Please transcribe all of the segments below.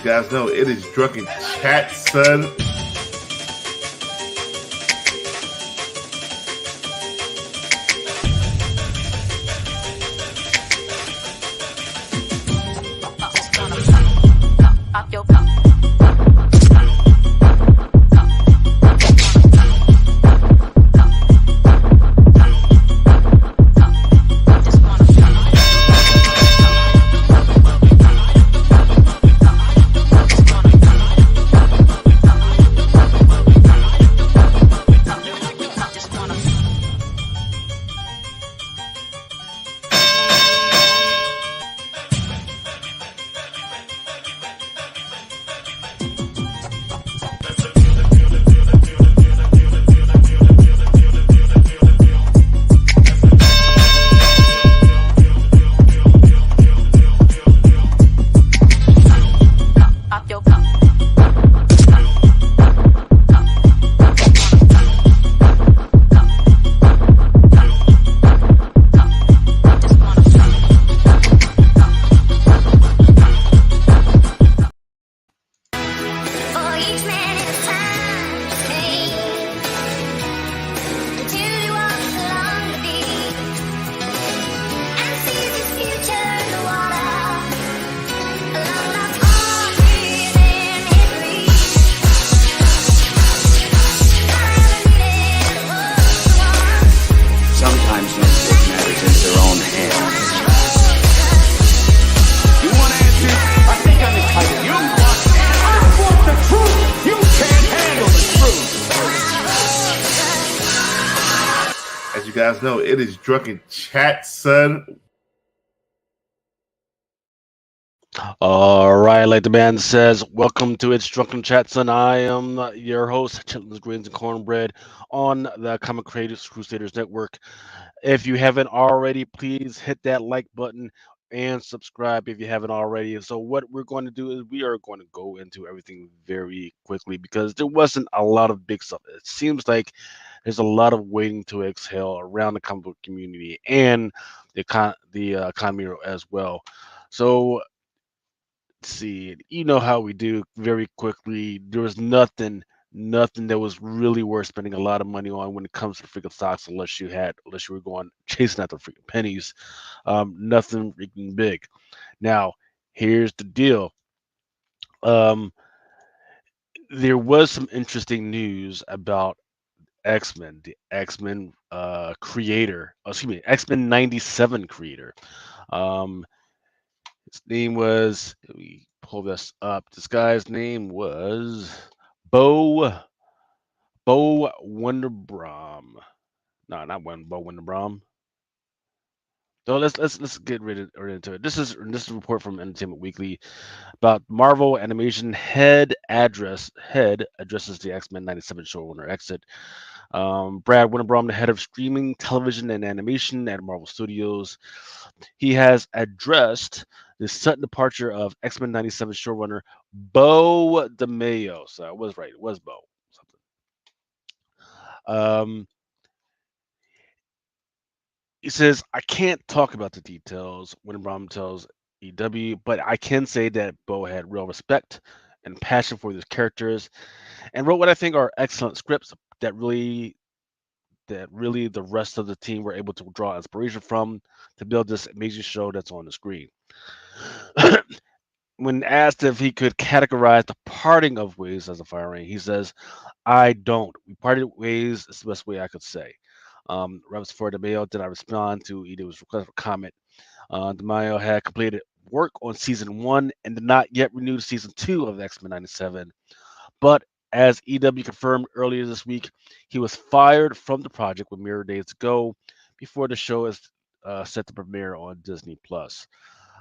you guys know, it is Drunken Chat, son. As you guys know, it is Drunken Chat, son. All right, like the band says, welcome to It's Drunken Chat, son. I am your host, Chitlins, Greens, and Cornbread on the Comic Creators Crusaders Network. If you haven't already, please hit that like button and subscribe if you haven't already. So what we're going to do is we are going to go into everything very quickly because there wasn't a lot of big stuff. It seems like there's a lot of waiting to exhale around the comic book community and the economy as well. So let's see, you know how we do very quickly. There was nothing that was really worth spending a lot of money on when it comes to freaking stocks, unless you were going chasing after freaking pennies. Nothing freaking big. Now, here's the deal. There was some interesting news about X-Men, the X-Men creator, X-Men 97 creator. His name was, let me pull this up. This guy's name was Bo Wonderbrom. No, not Bo Wonderbrom. So let's get right into it. This is a report from Entertainment Weekly about Marvel Animation head addresses the X-Men 97 showrunner exit. Brad Winterbrom, the head of streaming, television, and animation at Marvel Studios, he has addressed the sudden departure of X-Men 97 showrunner Bo DeMaio. So I was right; it was Bo. Something. He says, I can't talk about the details, Winterbrom tells EW, but I can say that Bo had real respect and passion for these characters and wrote what I think are excellent scripts that really the rest of the team were able to draw inspiration from to build this amazing show that's on the screen. When asked if he could categorize the parting of ways as a firing, he says, I don't. We parted ways. It's the best way I could say. Reps for DeMaio did not respond to EW's request for comment. DeMaio had completed work on season 1 and did not yet renew season 2 of X-Men 97. But as EW confirmed earlier this week, he was fired from the project with mere days to go before the show is set to premiere on Disney Plus.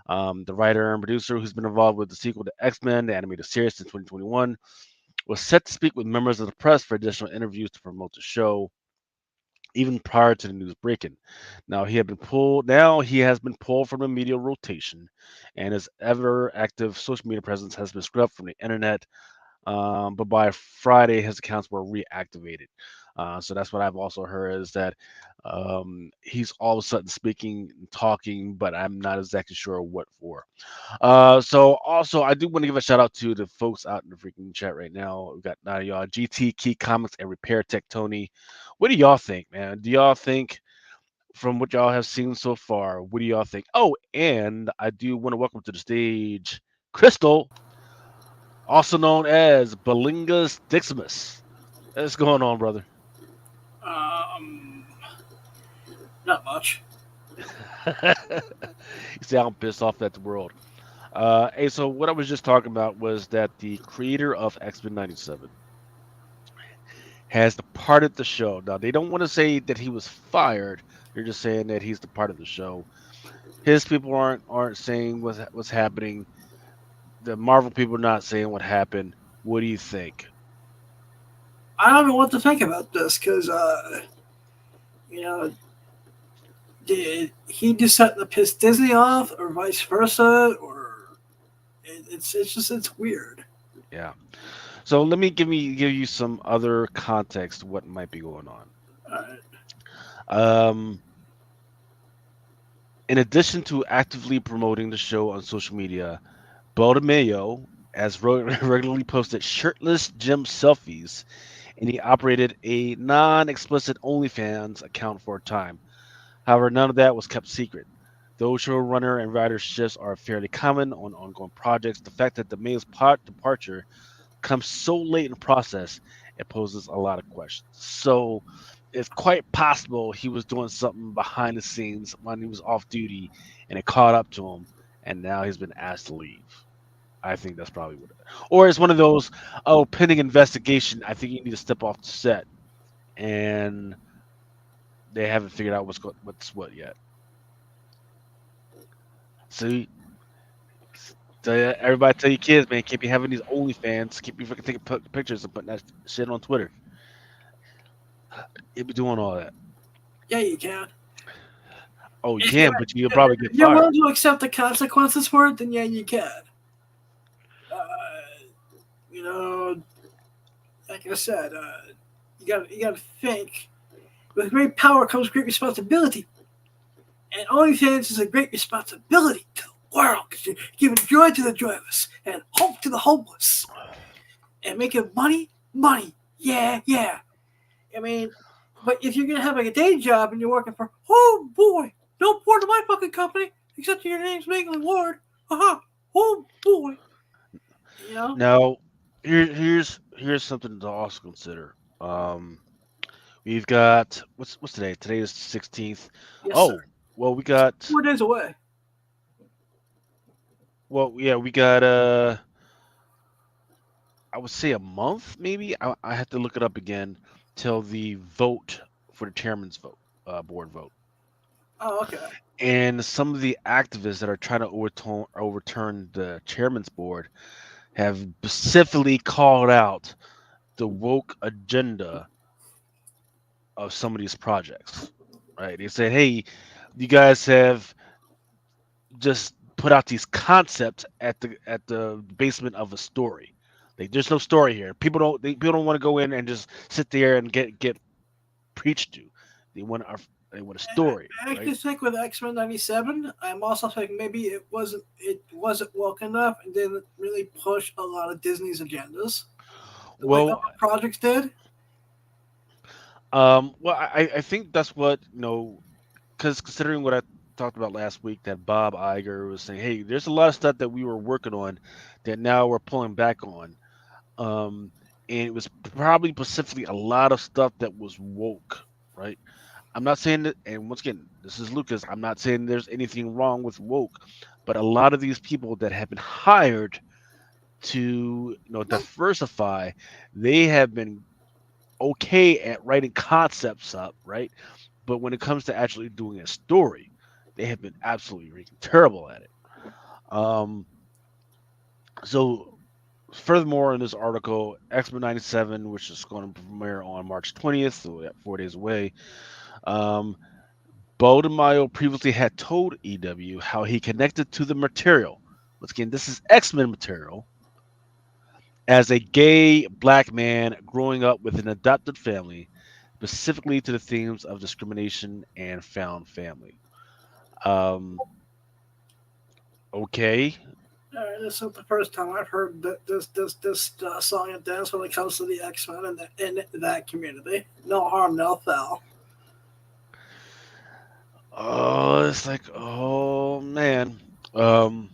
The writer and producer, who's been involved with the sequel to X-Men, the animated series since 2021, was set to speak with members of the press for additional interviews to promote the show, even prior to the news breaking. Now he has been pulled from the media rotation, and his ever active social media presence has been scrubbed from the internet. But by Friday, his accounts were reactivated. So that's what I've also heard is that He's all of a sudden speaking and talking, but I'm not exactly sure what for. So also I do want to give a shout out to the folks out in the freaking chat right now. We've got nine of y'all, GT Key Comics and Repair Tech Tony. What do y'all think, man? Do y'all think from what y'all have seen so far, what do y'all think? Oh, and I do want to welcome to the stage Crystal, also known as Belinga's Diximus. What's going on, brother? Um, Not much. You see, I'm pissed off at the world. Hey, so what I was just talking about was that the creator of X-Men '97 has departed the show. Now they don't want to say that he was fired. They're just saying that he's departed the show. His people aren't saying what's happening. The Marvel people are not saying what happened. What do you think? I don't know what to think about this because, you know, did he just set to piss Disney off, or vice versa, or it's weird. Yeah. So let me give you some other context to what might be going on. Uh, Um, in addition to actively promoting the show on social media, Baltimore has regularly posted shirtless gym selfies, and he operated a non-explicit OnlyFans account for a time. However, none of that was kept secret. Though showrunner and writer shifts are fairly common on ongoing projects, the fact that the Mayo's departure comes so late in the process, it poses a lot of questions. So it's quite possible he was doing something behind the scenes when he was off duty and it caught up to him, and now he's been asked to leave. I think that's probably what or it's one of those, oh, pending investigation. I think you need to step off the set, and they haven't figured out what's what yet. See, everybody tell your kids, man, can't be having these OnlyFans. Keep be freaking taking pictures and putting that shit on Twitter. You be doing all that. yeah, you can. Oh, you If can, but you'll probably get if you're fired. willing to accept the consequences for it, then yeah, you can. Uh, you know, like I said, you got to think. With great power comes great responsibility, and OnlyFans is a great responsibility to the world because you're giving joy to the joyless and hope to the hopeless, and making money. Yeah, yeah. I mean, but if you're gonna have like a day job and you're working for, oh boy, no board to my fucking company except your name's Megan Ward. Haha. Oh boy. You know. Now, here's something to also consider. Um, we've got what's today? Today is 16th. Yes, sir. Oh, well, we got 4 days away. well, yeah, we got I would say a month, maybe. I have to look it up again till the vote for the chairman's vote, board vote. Oh, okay. And some of the activists that are trying to overturn the chairman's board have specifically called out the woke agenda of some of these projects. Right? They said, "Hey, you guys have just put out these concepts at the basement of a story. Like, there's no story here. People don't want to go in and just sit there and get preached to. They want a they want a story, I right? actually think with X-Men '97, I'm also thinking maybe it wasn't woke enough and didn't really push a lot of Disney's agendas like other Well, projects did. I think that's what because considering what I talked about last week, that Bob Iger was saying, hey, there's a lot of stuff that we were working on that now we're pulling back on. Um, and it was probably specifically a lot of stuff that was woke, right? I'm not saying that, and once again, this is Lucas. I'm not saying there's anything wrong with woke, but a lot of these people that have been hired to, diversify, they have been okay at writing concepts up, right? But when it comes to actually doing a story, they have been absolutely freaking terrible at it. Um, so furthermore, in this article, X-Men '97, which is going to premiere on March 20th, so we 4 days away. Um, Bo DeMaio previously had told EW how he connected to the material. Once again, this is X-Men material. As a gay black man growing up with an adopted family, specifically to the themes of discrimination and found family. Um, okay. This is the first time I've heard this song and dance when it comes to the X-Men in that community. No harm, no foul. Oh, it's like, oh man. Um,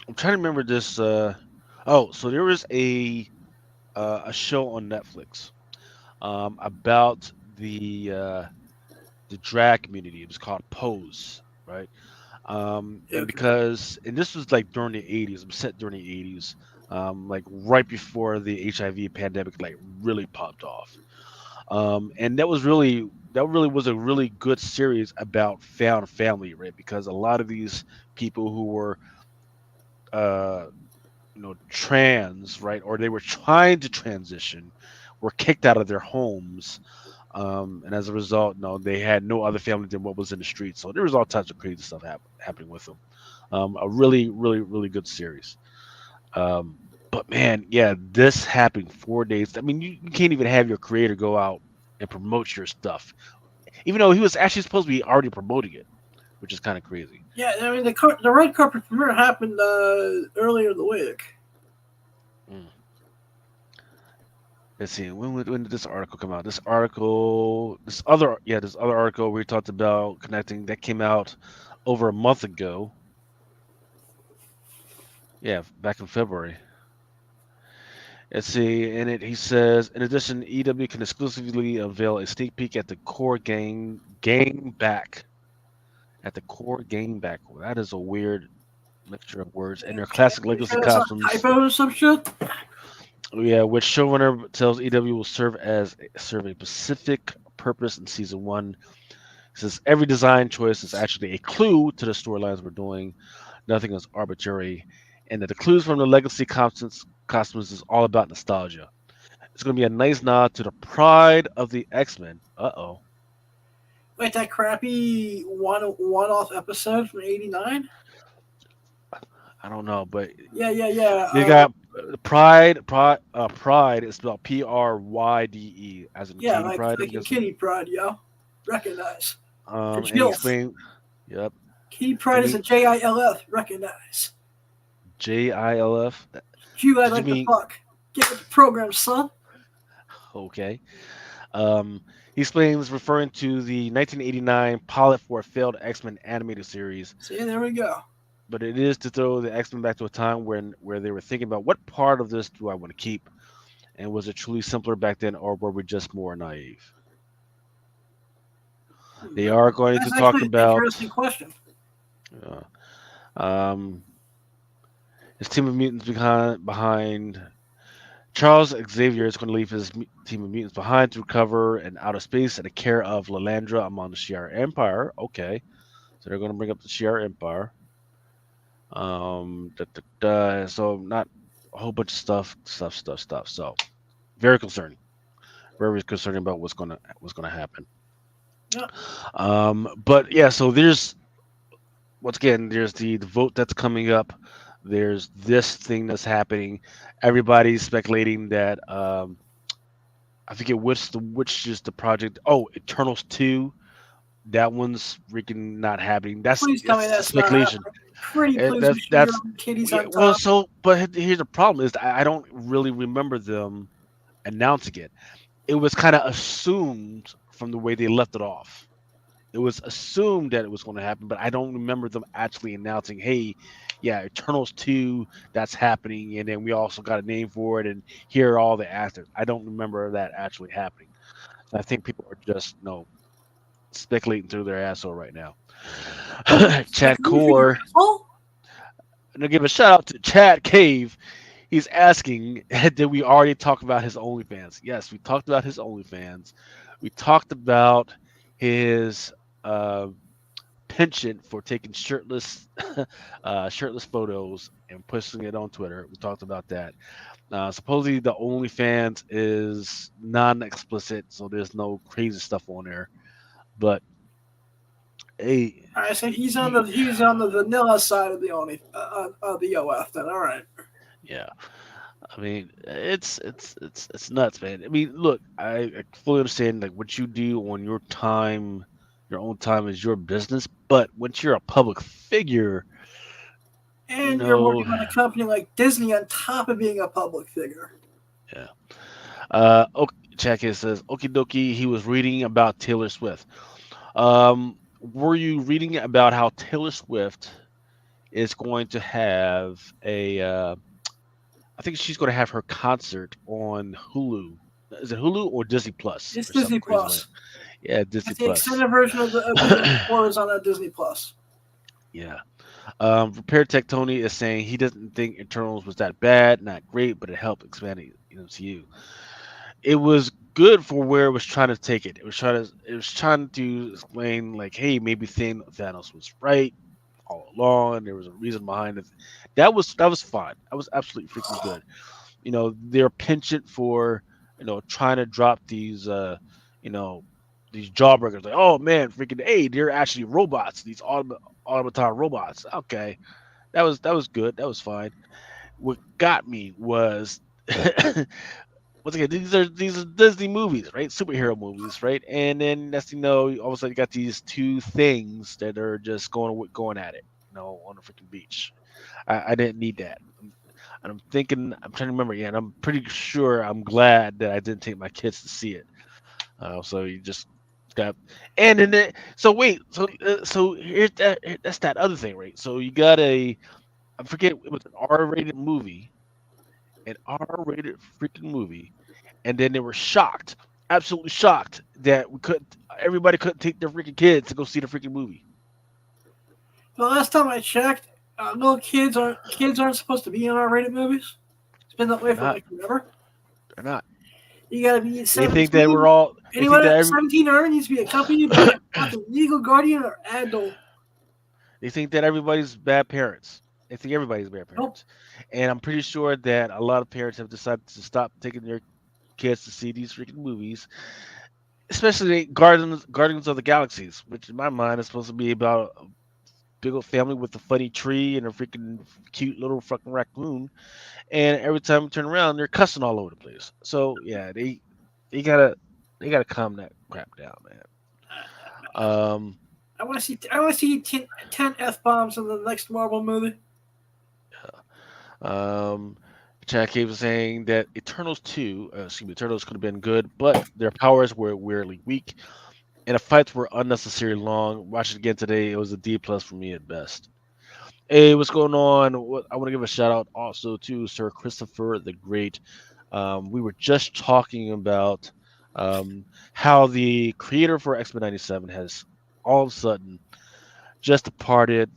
I'm trying to remember this. Oh, so there was a show on Netflix about the drag community. It was called Pose, right? Okay. And this was like during the 80s. It was set during the 80s, like right before the HIV pandemic like really popped off. And that really was a really good series about found family, right? Because a lot of these people who were uh trans, right, or they were trying to transition, were kicked out of their homes, and as a result, no, they had no other family than what was in the streets. So there was all types of crazy stuff happening with them. A really, really, really good series. Um, but man, yeah, this happened 4 days. I mean, you can't even have your creator go out and promote your stuff, even though he was actually supposed to be already promoting it, which is kind of crazy. Yeah, I mean the red carpet premiere happened earlier in the week. Mm. Let's see. When did this article come out? This other article we talked about connecting that came out over a month ago. Yeah, back in February. Let's see. In it, he says, in addition, EW can exclusively unveil a sneak peek at the core gang back. At the core gang back. Well, that is a weird mixture of words. And their classic You legacy sure that's not a costumes. typo or some shit? Yeah, which showrunner tells EW will serve a specific purpose in season one. Says every design choice is actually a clue to the storylines we're doing. Nothing is arbitrary, and that the clues from the legacy costumes is all about nostalgia. It's going to be a nice nod to the pride of the X-Men. Uh-oh. Wait, that crappy one-off episode from '89? I don't know, but Yeah. they got pride. Pride is spelled Pryde, as in Yeah, Katie Pride. I'm like in guessing. Kitty Pride, yo. Recognize. For And he Jilf. explained. Yep. Kitty Pride And is a he JILF. Recognize. JILF. You I Did you like the mean fuck. Get with the program, son. okay? He explains referring to the 1989 pilot for a failed X-Men animated series, See, there we go. but it is to throw the X-Men back to a time where they were thinking about what part of this do I want to keep, and was it truly simpler back then, or were we just more naive? They are going to That's talk actually an about interesting question. uh, um, his team of mutants behind Charles Xavier is going to leave his team of mutants behind to recover in outer space in the care of Lalandra among the Shi'ar Empire. Okay, so they're going to bring up the Shi'ar Empire. So not a whole bunch of stuff. So very concerning. Very concerning about what's gonna happen. Yeah. But yeah, so once again there's the vote that's coming up. There's this thing that's happening. Everybody's speculating that I forget which is the project. Oh, Eternals 2. That one's freaking not happening. Please tell me That's that's not speculation. happening. Pretty please, we should be That's on kitties yeah. on Well, top. so but here's the problem is I don't really remember them announcing it. It was kind of assumed from the way they left it off. It was assumed that it was going to happen, but I don't remember them actually announcing, "Hey, yeah, Eternals 2, that's happening, and then we also got a name for it, and here are all the actors." I don't remember that actually happening. I think people are just speculating through their asshole right now. Chad Speculate for your Core, asshole? and to give a shout out to Chad Cave. He's asking, did we already talk about his OnlyFans? Yes, we talked about his OnlyFans. We talked about his uh, penchant for taking shirtless photos and posting it on Twitter. We talked about that. Supposedly the OnlyFans is non-explicit, so there's no crazy stuff on there. But hey, All right, so he's on the vanilla side of the only of the OF. Then all right. yeah. I mean, it's nuts, man. I mean, look, I fully understand like what you do on your time, your own time is your business. But once you're a public figure, you And you're know, working on a company like Disney on top of being a public figure. yeah. Check it says, Okie dokie. He was reading about Taylor Swift. Were you reading about how Taylor Swift is going to have a? I think she's going to have her concert on Hulu. Is it Hulu or Disney Plus It's or something Disney crazy like? Plus. Yeah, Disney It's the Plus. extended version of the year before is on that Disney Plus. Yeah. Repair Tech Tony is saying he doesn't think Eternals was that bad, not great, but it helped expand the MCU. It was good for where it was trying to take it. It was trying to explain like, hey, maybe Thanos was right all along. There was a reason behind it. That was fine. That was absolutely freaking good. Their penchant for trying to drop these you know these jawbreakers like, oh man, freaking, hey, they're actually robots, these automaton robots. Okay, that was good, that was fine. What got me was once again, these are Disney movies, right? Superhero movies, right? And then next thing you know, all of a sudden you got these two things that are just going at it, on the freaking beach. I didn't need that. I'm thinking, I'm trying to remember, yeah, and I'm pretty sure I'm glad that I didn't take my kids to see it. So you just got, and then so wait, so that's that other thing, right? So you got I forget, it was an R-rated movie, an R-rated freaking movie, and then they were shocked, absolutely shocked that everybody couldn't take their freaking kids to go see the freaking movie. The last time I checked, little kids aren't supposed to be in R-rated movies. It's been that way They're for not. like forever. They're not. You gotta be They think that we're 17. all. They think Anyone that at every. 17 or needs to be accompanied by a fucking legal guardian or adult. They think that everybody's bad parents. They think everybody's bad Nope. parents, and I'm pretty sure that a lot of parents have decided to stop taking their kids to see these freaking movies, especially Guardians of the Galaxies, which in my mind is supposed to be about a big old family with a funny tree and a freaking cute little fucking raccoon. And every time we turn around, they're cussing all over the place. So yeah, they gotta they gotta calm that crap down, man. Um, I want to see 10 f bombs in the next Marvel movie. um, Chad Cave was saying that Eternals could have been good, but their powers were weirdly weak, and the fights were unnecessarily long. Watch it again today; it was a D plus for me at best. Hey, what's going on? I want to give a shout out also to Sir Christopher the Great. We were just talking about how the creator for X Men '97 has all of a sudden just departed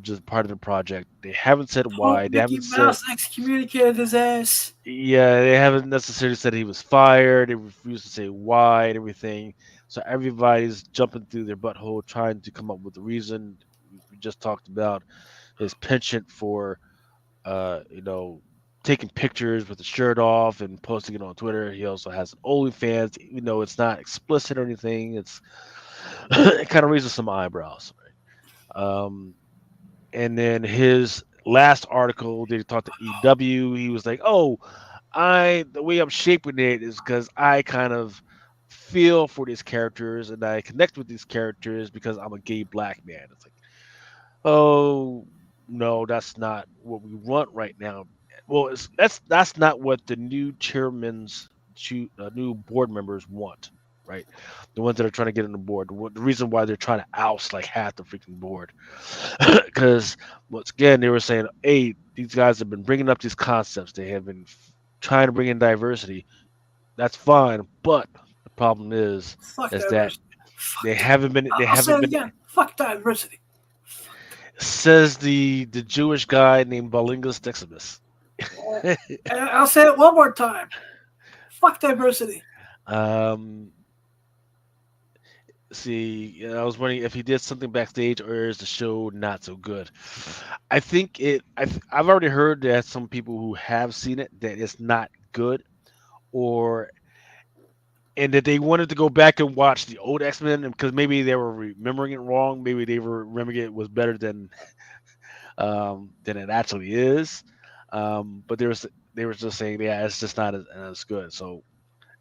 just part of the project. They haven't said Hope why. They Mickey haven't said, Mouse excommunicated his ass. yeah, they haven't necessarily said he was fired. They refused to say why and everything. So everybody's jumping through their butthole trying to come up with a reason. We just talked about his penchant for, you know, taking pictures with the shirt off and posting it on Twitter. He also has an OnlyFans, even though it's not explicit or anything. It kind of raises some eyebrows. Right? And then his last article, they talked to EW. He was like, "Oh, the way I'm shaping it is because I kind of feel for these characters and I connect with these characters because I'm a gay black man." It's like, oh no, that's not what we want right now. Well, that's not what the new new board members want, right? The ones that are trying to get on the board. The reason why they're trying to oust like half the freaking board, because once again they were saying, hey, these guys have been bringing up these concepts. They have been trying to bring in diversity. That's fine, but the problem Fuck is that diversity. Fuck that. they I'll say haven't it been. again. Fuck diversity. Says the Jewish guy named Balingus Deximus. And I'll say it one more time. Fuck diversity. um, I was wondering if he did something backstage or is the show not so good. I think I've already heard that some people who have seen it that it's not good, or and that they wanted to go back and watch the old X-Men because maybe they were remembering it wrong. Maybe they were remembering it was better than it actually is. But they were just saying, yeah, it's just not as good. So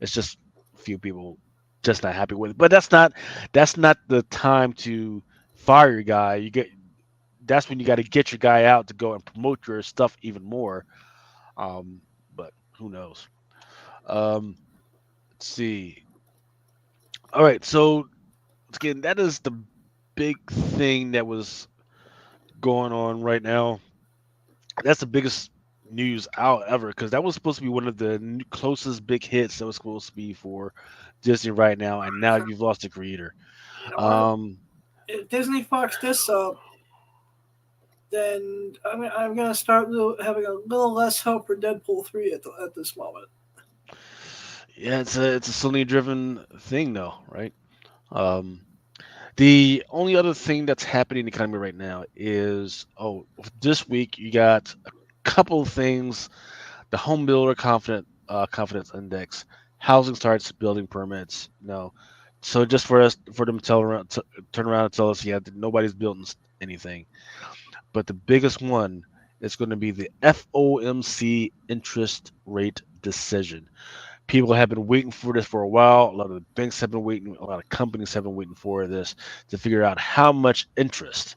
it's just a few people just not happy with it. But that's not the time to fire your guy. That's when you got to get your guy out to go and promote your stuff even more. Um, but who knows? Let's see. All right, so again, that is the big thing that was going on right now. That's the biggest news out ever because that was supposed to be one of the closest big hits that was supposed to be for Disney right now, and now you've lost the creator. You know what? Um, If Disney fucks this up, then I'm gonna start having a little less hope for Deadpool 3 at this moment. yeah, it's a Sony driven thing though, right? Um, the only other thing that's happening in the economy right now is this week you got a couple of things: the home builder confidence index, housing starts, building permits. So just for them to turn around and tell us, yeah, that nobody's building anything. But the biggest one is going to be the FOMC interest rate decision. People have been waiting for this for a while. A lot of the banks have been waiting. A lot of companies have been waiting for this to figure out how much interest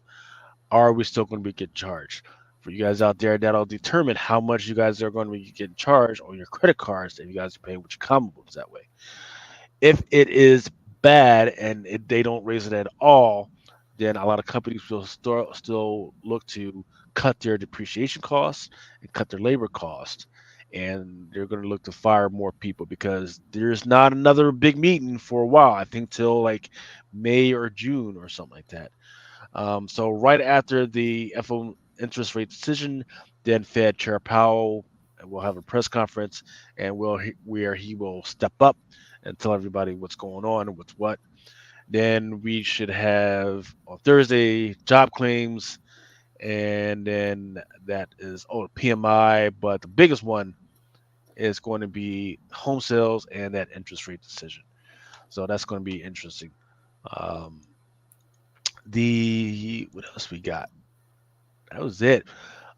are we still going to be getting charged. For you guys out there, that'll determine how much you guys are going to be getting charged on your credit cards if you guys are paying with your common books that way. If it is bad and they don't raise it at all, then a lot of companies will still look to cut their depreciation costs and cut their labor costs. And they're going to look to fire more people because there's not another big meeting for a while. I think till like May or June or something like that. So right after the FOMC interest rate decision, then Fed Chair Powell will have a press conference and where he will step up and tell everybody what's going on and what's what. Then we should have on Thursday job claims, and then that is PMI, but the biggest one is going to be home sales and that interest rate decision. So that's going to be interesting. What else we got? That was it.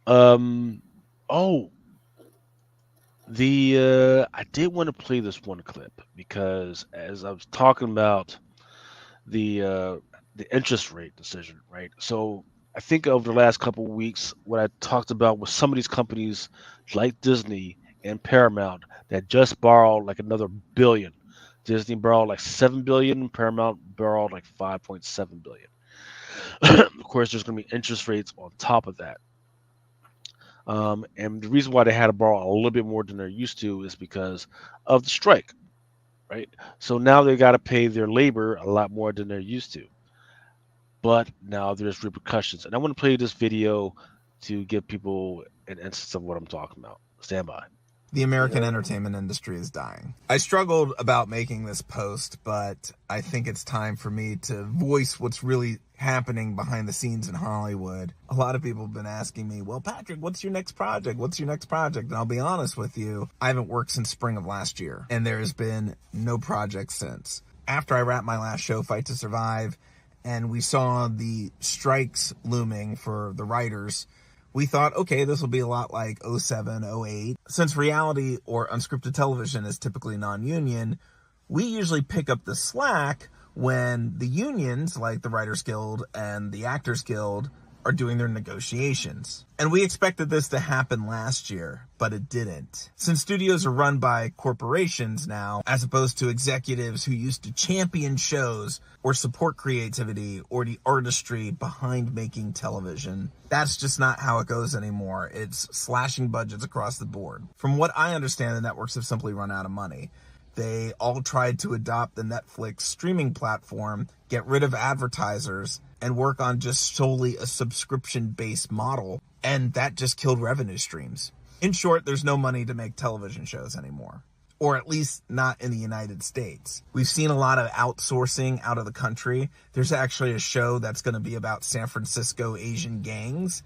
Um, oh, I did want to play this one clip because as I was talking about the interest rate decision, right? So I think over the last couple of weeks, what I talked about was some of these companies like Disney and Paramount that just borrowed like another billion. Disney borrowed like 7 billion, Paramount borrowed like 5.7 billion. Of course, there's going to be interest rates on top of that. And the reason why they had to borrow a little bit more than they're used to is because of the strike, right? So now they got to pay their labor a lot more than they're used to. But now there's repercussions. And I want to play this video to give people an instance of what I'm talking about. Stand by. The American entertainment industry is dying. I struggled about making this post, but I think it's time for me to voice what's really happening behind the scenes in Hollywood. A lot of people have been asking me, well, Patrick, what's your next project? What's your next project? And I'll be honest with you, I haven't worked since spring of last year, and there has been no project since. After I wrapped my last show, Fight to Survive, and we saw the strikes looming for the writers, we thought, okay, this will be a lot like 07, 08. Since reality or unscripted television is typically non-union, we usually pick up the slack when the unions, like the Writers Guild and the Actors Guild, are doing their negotiations. And we expected this to happen last year, but it didn't. Since studios are run by corporations now, as opposed to executives who used to champion shows or support creativity or the artistry behind making television, that's just not how it goes anymore. It's slashing budgets across the board. From what I understand, the networks have simply run out of money. They all tried to adopt the Netflix streaming platform, get rid of advertisers, and work on just solely a subscription-based model, and that just killed revenue streams. In short, there's no money to make television shows anymore, or at least not in the United States. We've seen a lot of outsourcing out of the country. There's actually a show that's going to be about San Francisco Asian gangs.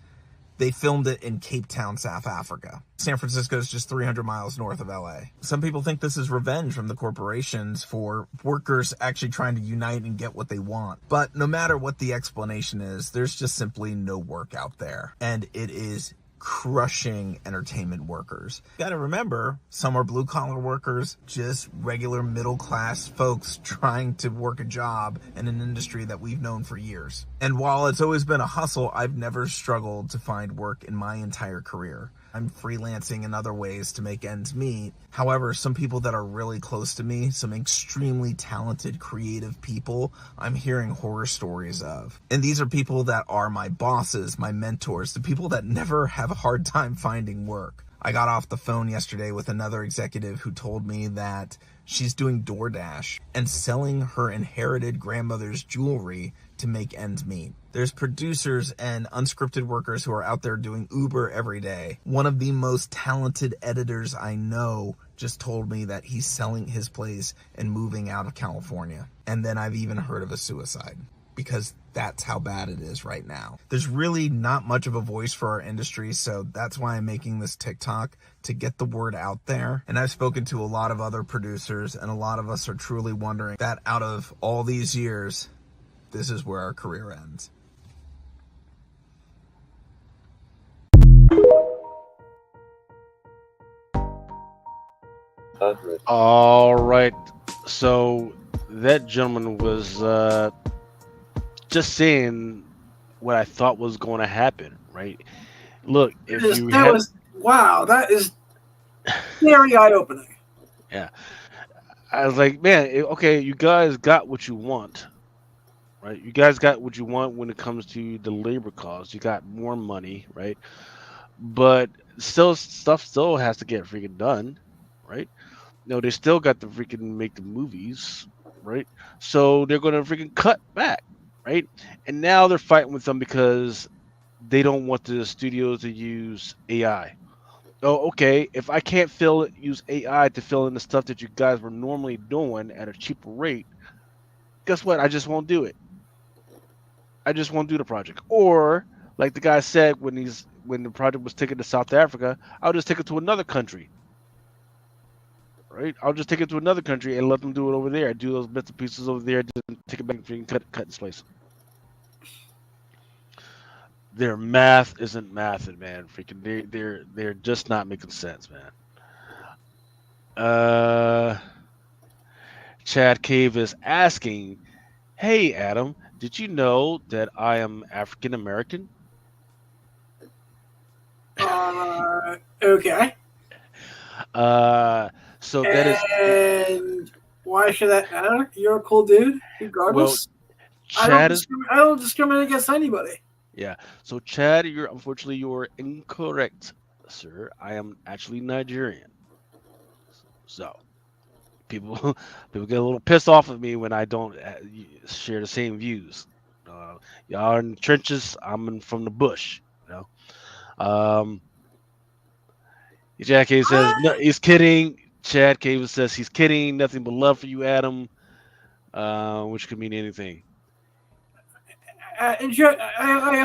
They filmed it in Cape Town, South Africa. San Francisco is just 300 miles north of LA. Some people think this is revenge from the corporations for workers actually trying to unite and get what they want. But no matter what the explanation is, there's just simply no work out there. And it is crushing entertainment workers. You gotta remember, some are blue collar workers, just regular middle class folks trying to work a job in an industry that we've known for years. And while it's always been a hustle, I've never struggled to find work in my entire career. I'm freelancing in other ways to make ends meet. However, some people that are really close to me, some extremely talented, creative people, I'm hearing horror stories of. And these are people that are my bosses, my mentors, the people that never have a hard time finding work. I got off the phone yesterday with another executive who told me that she's doing DoorDash and selling her inherited grandmother's jewelry to make ends meet. There's producers and unscripted workers who are out there doing Uber every day. One of the most talented editors I know just told me that he's selling his place and moving out of California. And then I've even heard of a suicide, because that's how bad it is right now. There's really not much of a voice for our industry, so that's why I'm making this TikTok, to get the word out there. And I've spoken to a lot of other producers, and a lot of us are truly wondering that out of all these years, this is where our career ends. All right. So that gentleman was just saying what I thought was going to happen, right? Look, if you wow, that is very eye-opening. Yeah, I was like, man, okay, you guys got what you want, right? You guys got what you want when it comes to the labor costs. You got more money, right? But stuff still has to get freaking done, right? No, they still got to freaking make the movies, right? So they're gonna freaking cut back, right? And now they're fighting with them because they don't want the studios to use AI. Oh, okay. If I can't use AI to fill in the stuff that you guys were normally doing at a cheaper rate, guess what? I just won't do it. I just won't do the project. Or, like the guy said when the project was taken to South Africa, I'll just take it to another country. Right? I'll just take it to another country and let them do it over there. Do those bits and pieces over there, just take it back and cut this place. Their math isn't mathing, man. Freaking they're just not making sense, man. Chad Cave is asking, hey Adam, did you know that I am African American? Okay. So that is. And why should that matter? You're a cool dude, regardless. Well, I don't discriminate against anybody. Yeah. So Chad, unfortunately you're incorrect, sir. I am actually Nigerian. So people get a little pissed off at me when I don't share the same views. Y'all are in the trenches. I'm from the bush. You know. Jack Cave says no, he's kidding. Chad Cave says he's kidding. Nothing but love for you, Adam. Which could mean anything. I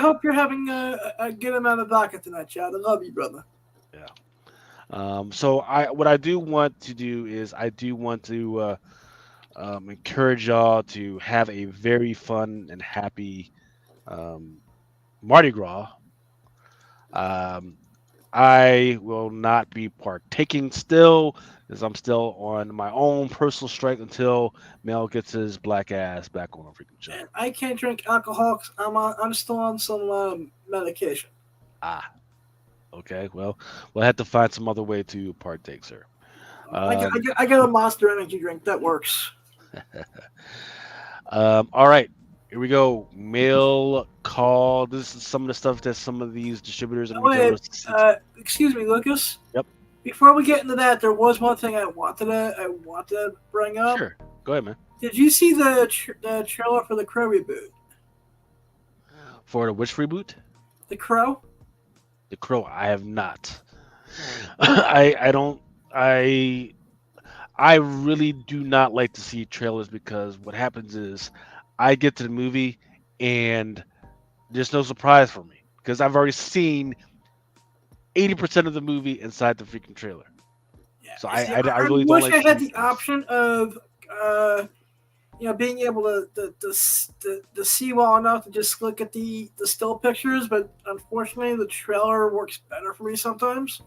hope you're having a good amount of vodka tonight, Chad. I love you, brother. Yeah. So what I do want to do is I do want to encourage y'all to have a very fun and happy Mardi Gras. I will not be partaking still, as I'm still on my own personal strike until Mel gets his black ass back on a freaking show. I can't drink alcohol. I'm still on some medication. Okay. Well, we'll have to find some other way to partake, sir. I got a Monster Energy drink that works. All right. Here we go. Mail call. This is some of the stuff that some of these distributors. Excuse me, Lucas. Yep. Before we get into that, there was one thing I wanted to bring up. Sure. Go ahead, man. Did you see the trailer for the Crow reboot? For the which reboot? The Crow. The Crow. I have not. I don't. I really do not like to see trailers because what happens is I get to the movie and there's no surprise for me because I've already seen 80% of the movie inside the freaking trailer. Yeah, so I really don't like. I wish I had the option of being able to see well enough to just look at the still pictures, but unfortunately the trailer works better for me sometimes.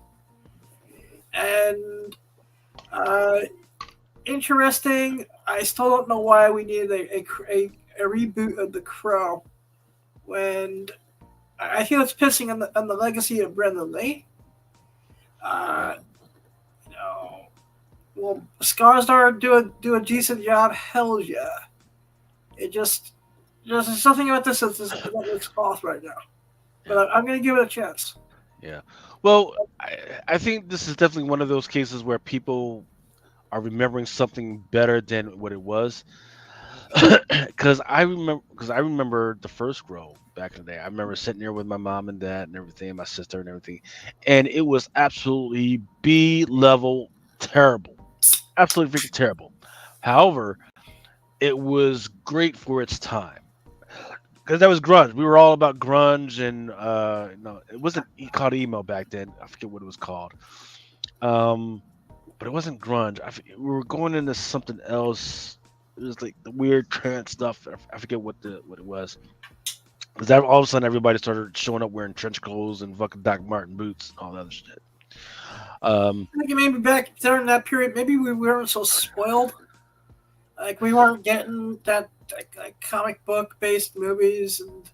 And interesting. I still don't know why we needed a reboot of The Crow when I feel it's pissing on the legacy of Brendan Lee. Will Skarsgård do a decent job? Hell yeah. It just there's something about this that looks off right now. But I'm going to give it a chance. Yeah. Well, I think this is definitely one of those cases where people are remembering something better than what it was. Because I remember the first Grow back in the day. I remember sitting there with my mom and dad and everything, my sister and everything, and it was absolutely B level terrible, absolutely freaking terrible. However, it was great for its time because that was grunge. We were all about grunge, and no, it wasn't called emo back then. I forget what it was called. But it wasn't grunge. We were going into something else. It was like the weird trance stuff. I forget what it was. Because all of a sudden everybody started showing up wearing trench clothes and fucking Doc Martin boots and all that other shit. I think maybe back during that period, maybe we weren't so spoiled. Like we weren't getting that like comic book based movies and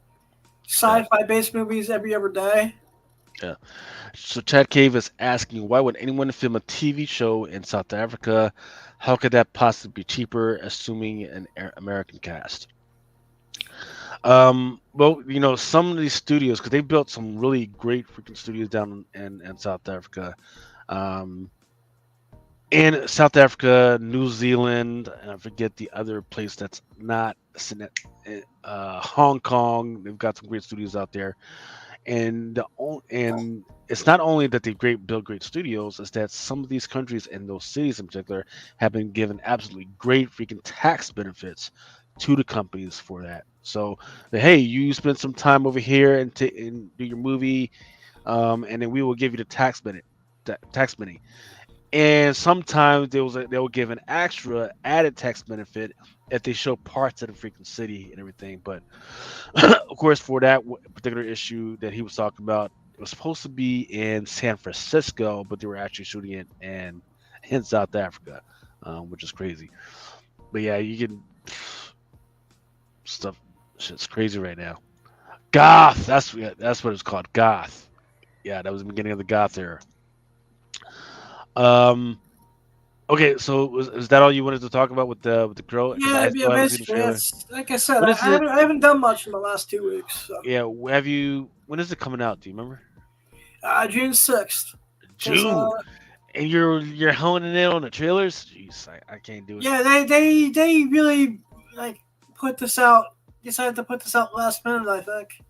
sci-fi based movies every other day. Yeah. So Chad Cave is asking, why would anyone film a TV show in South Africa? How could that possibly be cheaper, assuming an American cast? Well, some of these studios, because they built some really great freaking studios down in South Africa. In South Africa, New Zealand, and I forget the other place that's not Hong Kong. They've got some great studios out there. And it's not only that they build great studios, it's that some of these countries and those cities in particular have been given absolutely great freaking tax benefits to the companies for that. So, hey, you spend some time over here and do your movie, and then we will give you the tax money. And sometimes they'll give an extra added tax benefit if they show parts of the freaking city and everything. But of course, for that particular issue that he was talking about, it was supposed to be in San Francisco, but they were actually shooting it in South Africa, which is crazy. But yeah, you can stuff. Shit's crazy right now. Goth. That's what it's called. Goth. Yeah, that was the beginning of the Goth era. Okay, so is that all you wanted to talk about with the Crow? Yeah, basically. Like I said, I haven't done much in the last 2 weeks. So. Yeah, when is it coming out? Do you remember? June 6th. June. And you're honing in on the trailers? Jeez, I can't do it. Yeah, they really decided to put this out last minute, I think.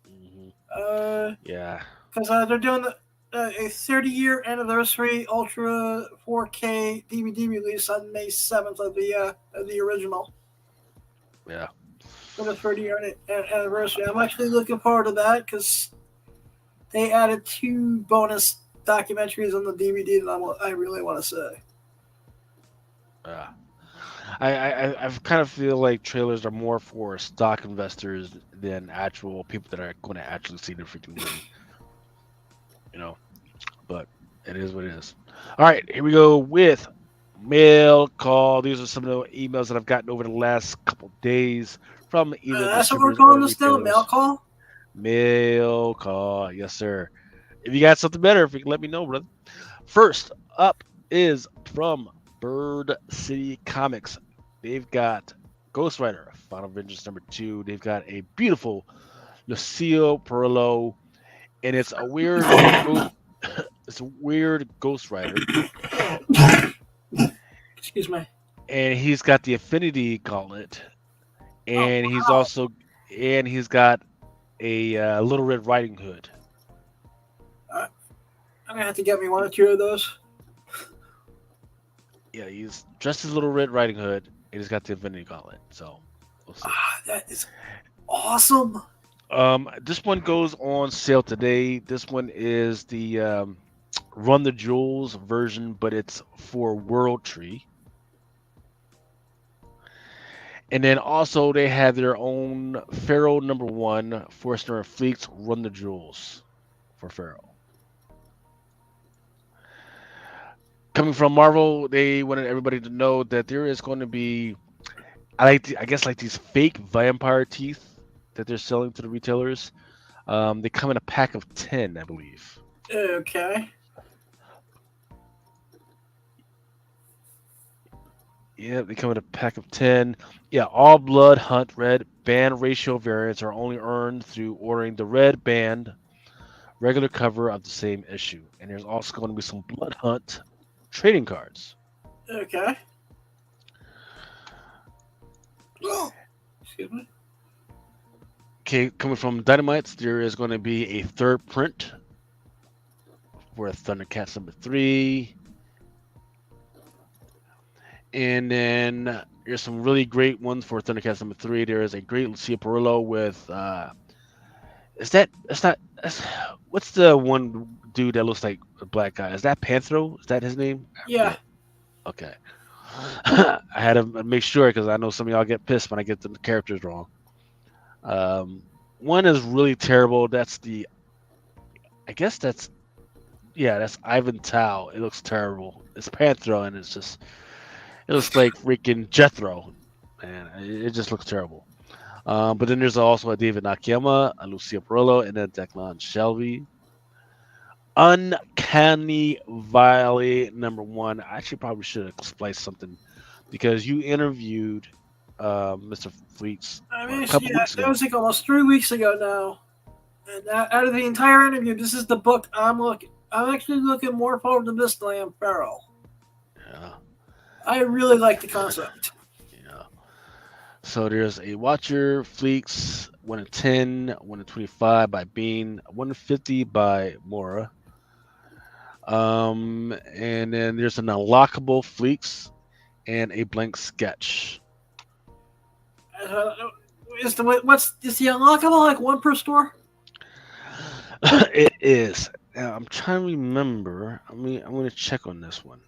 Mm-hmm. Yeah. Because they're doing a 30-year anniversary Ultra 4K DVD release on May 7th of the original. Yeah. For the 30-year anniversary. I'm actually looking forward to that because they added 2 bonus documentaries on the DVD that I really want to say. Yeah. I kind of feel like trailers are more for stock investors than actual people that are going to actually see the freaking movie. But it is what it is. All right, here we go with mail call. These are some of the emails that I've gotten over the last couple days from either that's what we're calling this now, mail call? Mail call, yes, sir. If you got something better, if you can let me know, brother. First up is from Bird City Comics. They've got Ghost Rider, Final Vengeance #2. They've got a beautiful Lucio Perillo, and it's a weird Ghost Rider. Excuse me. And he's got the Affinity Gauntlet, and he's got a Little Red Riding Hood. I'm gonna have to get me 1 or 2 of those. Yeah, he's dressed as Little Red Riding Hood, and he's got the Infinity Gauntlet. So, we'll see. That is awesome. This one goes on sale today. This one is the Run the Jewels version, but it's for World Tree. And then also they have their own Pharaoh #1 Forstner Fleets Run the Jewels for Pharaoh. Coming from Marvel, they wanted everybody to know that there is going to be, I guess, like these fake vampire teeth that they're selling to the retailers. They come in a pack of 10, I believe. Okay. Yeah, they come in a pack of 10. Yeah, all blood hunt red band ratio variants are only earned through ordering the red band regular cover of the same issue. And there's also going to be some blood hunt trading cards. Okay. Excuse me. Okay, coming from Dynamites, there is going to be a third print for Thundercats #3. And then there's some really great ones for Thundercats #3. There is a great Lucia Perillo with what's the one dude that looks like a black guy? Is that Panthro? Is that his name? Yeah. Okay. I had to make sure because I know some of y'all get pissed when I get the characters wrong. One is really terrible. I guess that's Ivan Tao. It looks terrible. It's Panthro and it looks like freaking Jethro. Man, it just looks terrible. But then there's also a David Nakayama, a Lucia Perillo, and a Declan Shelby. Uncanny Valley #1. I actually probably should have spliced something because you interviewed Mr. Fleets I a mean, couple yeah, weeks that ago. was like almost 3 weeks ago now. And out of the entire interview, this is the book I'm looking. I'm actually looking more forward to this than I am Farrell. Yeah, I really like the concept. yeah. So there's a Watcher Fleets 1 in 10, 1 in 25 by Bean, 1 in 50 by Mora. And then there's an unlockable Fleets and a blank sketch. Is the unlockable like one per store? It is. Now, I'm trying to remember. I'm going to check on this one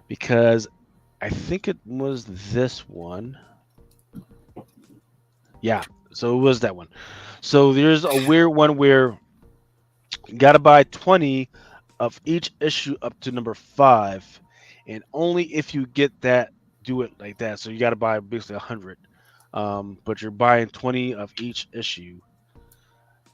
because I think it was this one. Yeah, so it was that one. So there's a weird one where you got to buy 20 of each issue up to #5, and only if you get that, do it like that. So you got to buy basically 100, but you're buying 20 of each issue.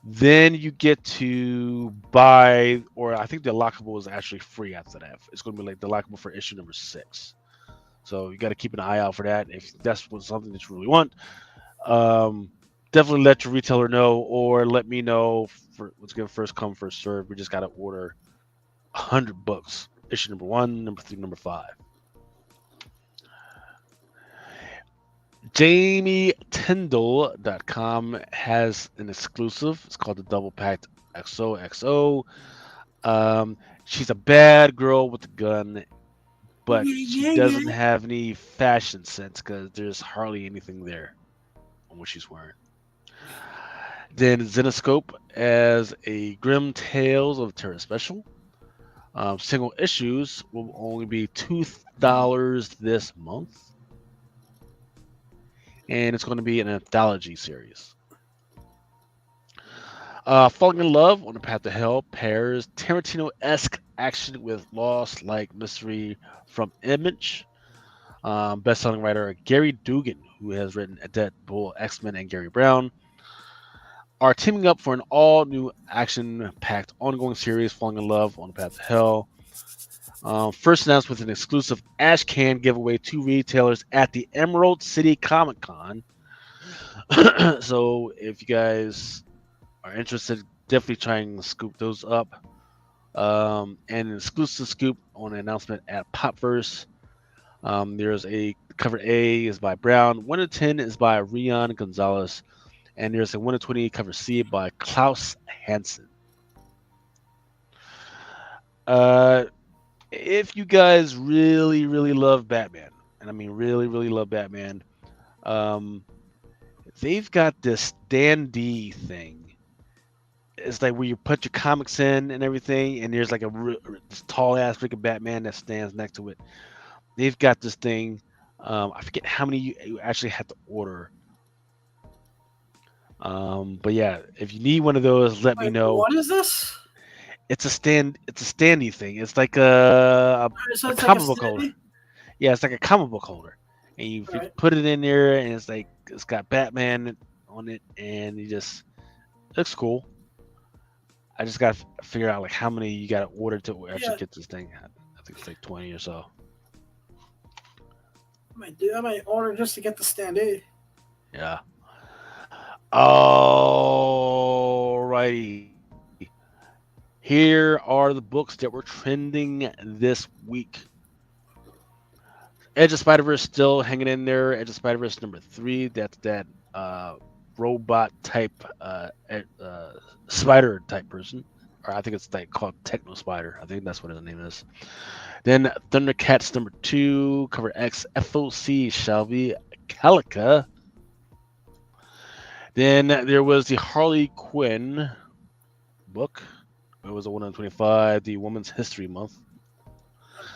Then you get to buy, or I think the lockable is actually free after that. It's going to be like the lockable for issue #6. So you got to keep an eye out for that if that's something that you really want. Definitely let your retailer know, or let me know. For let's get first come first serve. We just got to order 100 books. Issue #1, #3, #5. JamieTyndall.com has an exclusive. It's called the Double Packed XOXO. She's a bad girl with a gun, but she doesn't have any fashion sense because there's hardly anything there on what she's wearing. Then Zenoscope as a Grim Tales of Terror special. Single issues will only be $2 this month. And it's going to be an anthology series. Falling in Love on the Path to Hell pairs Tarantino-esque action with Lost-like mystery from Image. Best-selling writer Gary Dugan, who has written Deadpool, X-Men, and Gary Brown, are teaming up for an all-new action-packed ongoing series, Falling in Love on the Path to Hell. First announced with an exclusive Ash Can giveaway to retailers at the Emerald City Comic Con. So if you guys are interested, definitely try and scoop those up. And an exclusive scoop on an announcement at Popverse. There's a cover A is by Brown, 1 in 10 is by Rion Gonzalez, and there's a 1 in 20 cover C by Klaus Hansen. If you guys really, really love Batman, and I mean really, really love Batman, they've got this Dan D thing. It's like where you put your comics in and everything, and there's like this tall ass freaking Batman that stands next to it. They've got this thing I forget how many you actually had to order. But yeah, if you need one of those, let me Wait, know. what is this? It's a standy thing. It's like a So a it's like a comic book holder. standee? Yeah, it's like a comic book holder, and you Right. put it in there, and it's like it's got Batman on it, and you just looks cool. I just got to figure out like how many you got to order to actually Yeah. get this thing. I think it's like 20 or so. I might order just to get the standee. Yeah. Alrighty. Here are the books that were trending this week. Edge of Spider-Verse still hanging in there. Edge of Spider-Verse number 3. That's that robot type spider type person. Or I think it's like called Techno Spider. I think that's what his name is. Then Thundercats number 2, cover X, FOC Shelby Calica. Then there was the Harley Quinn book. It was a 125, the Women's History Month. I'm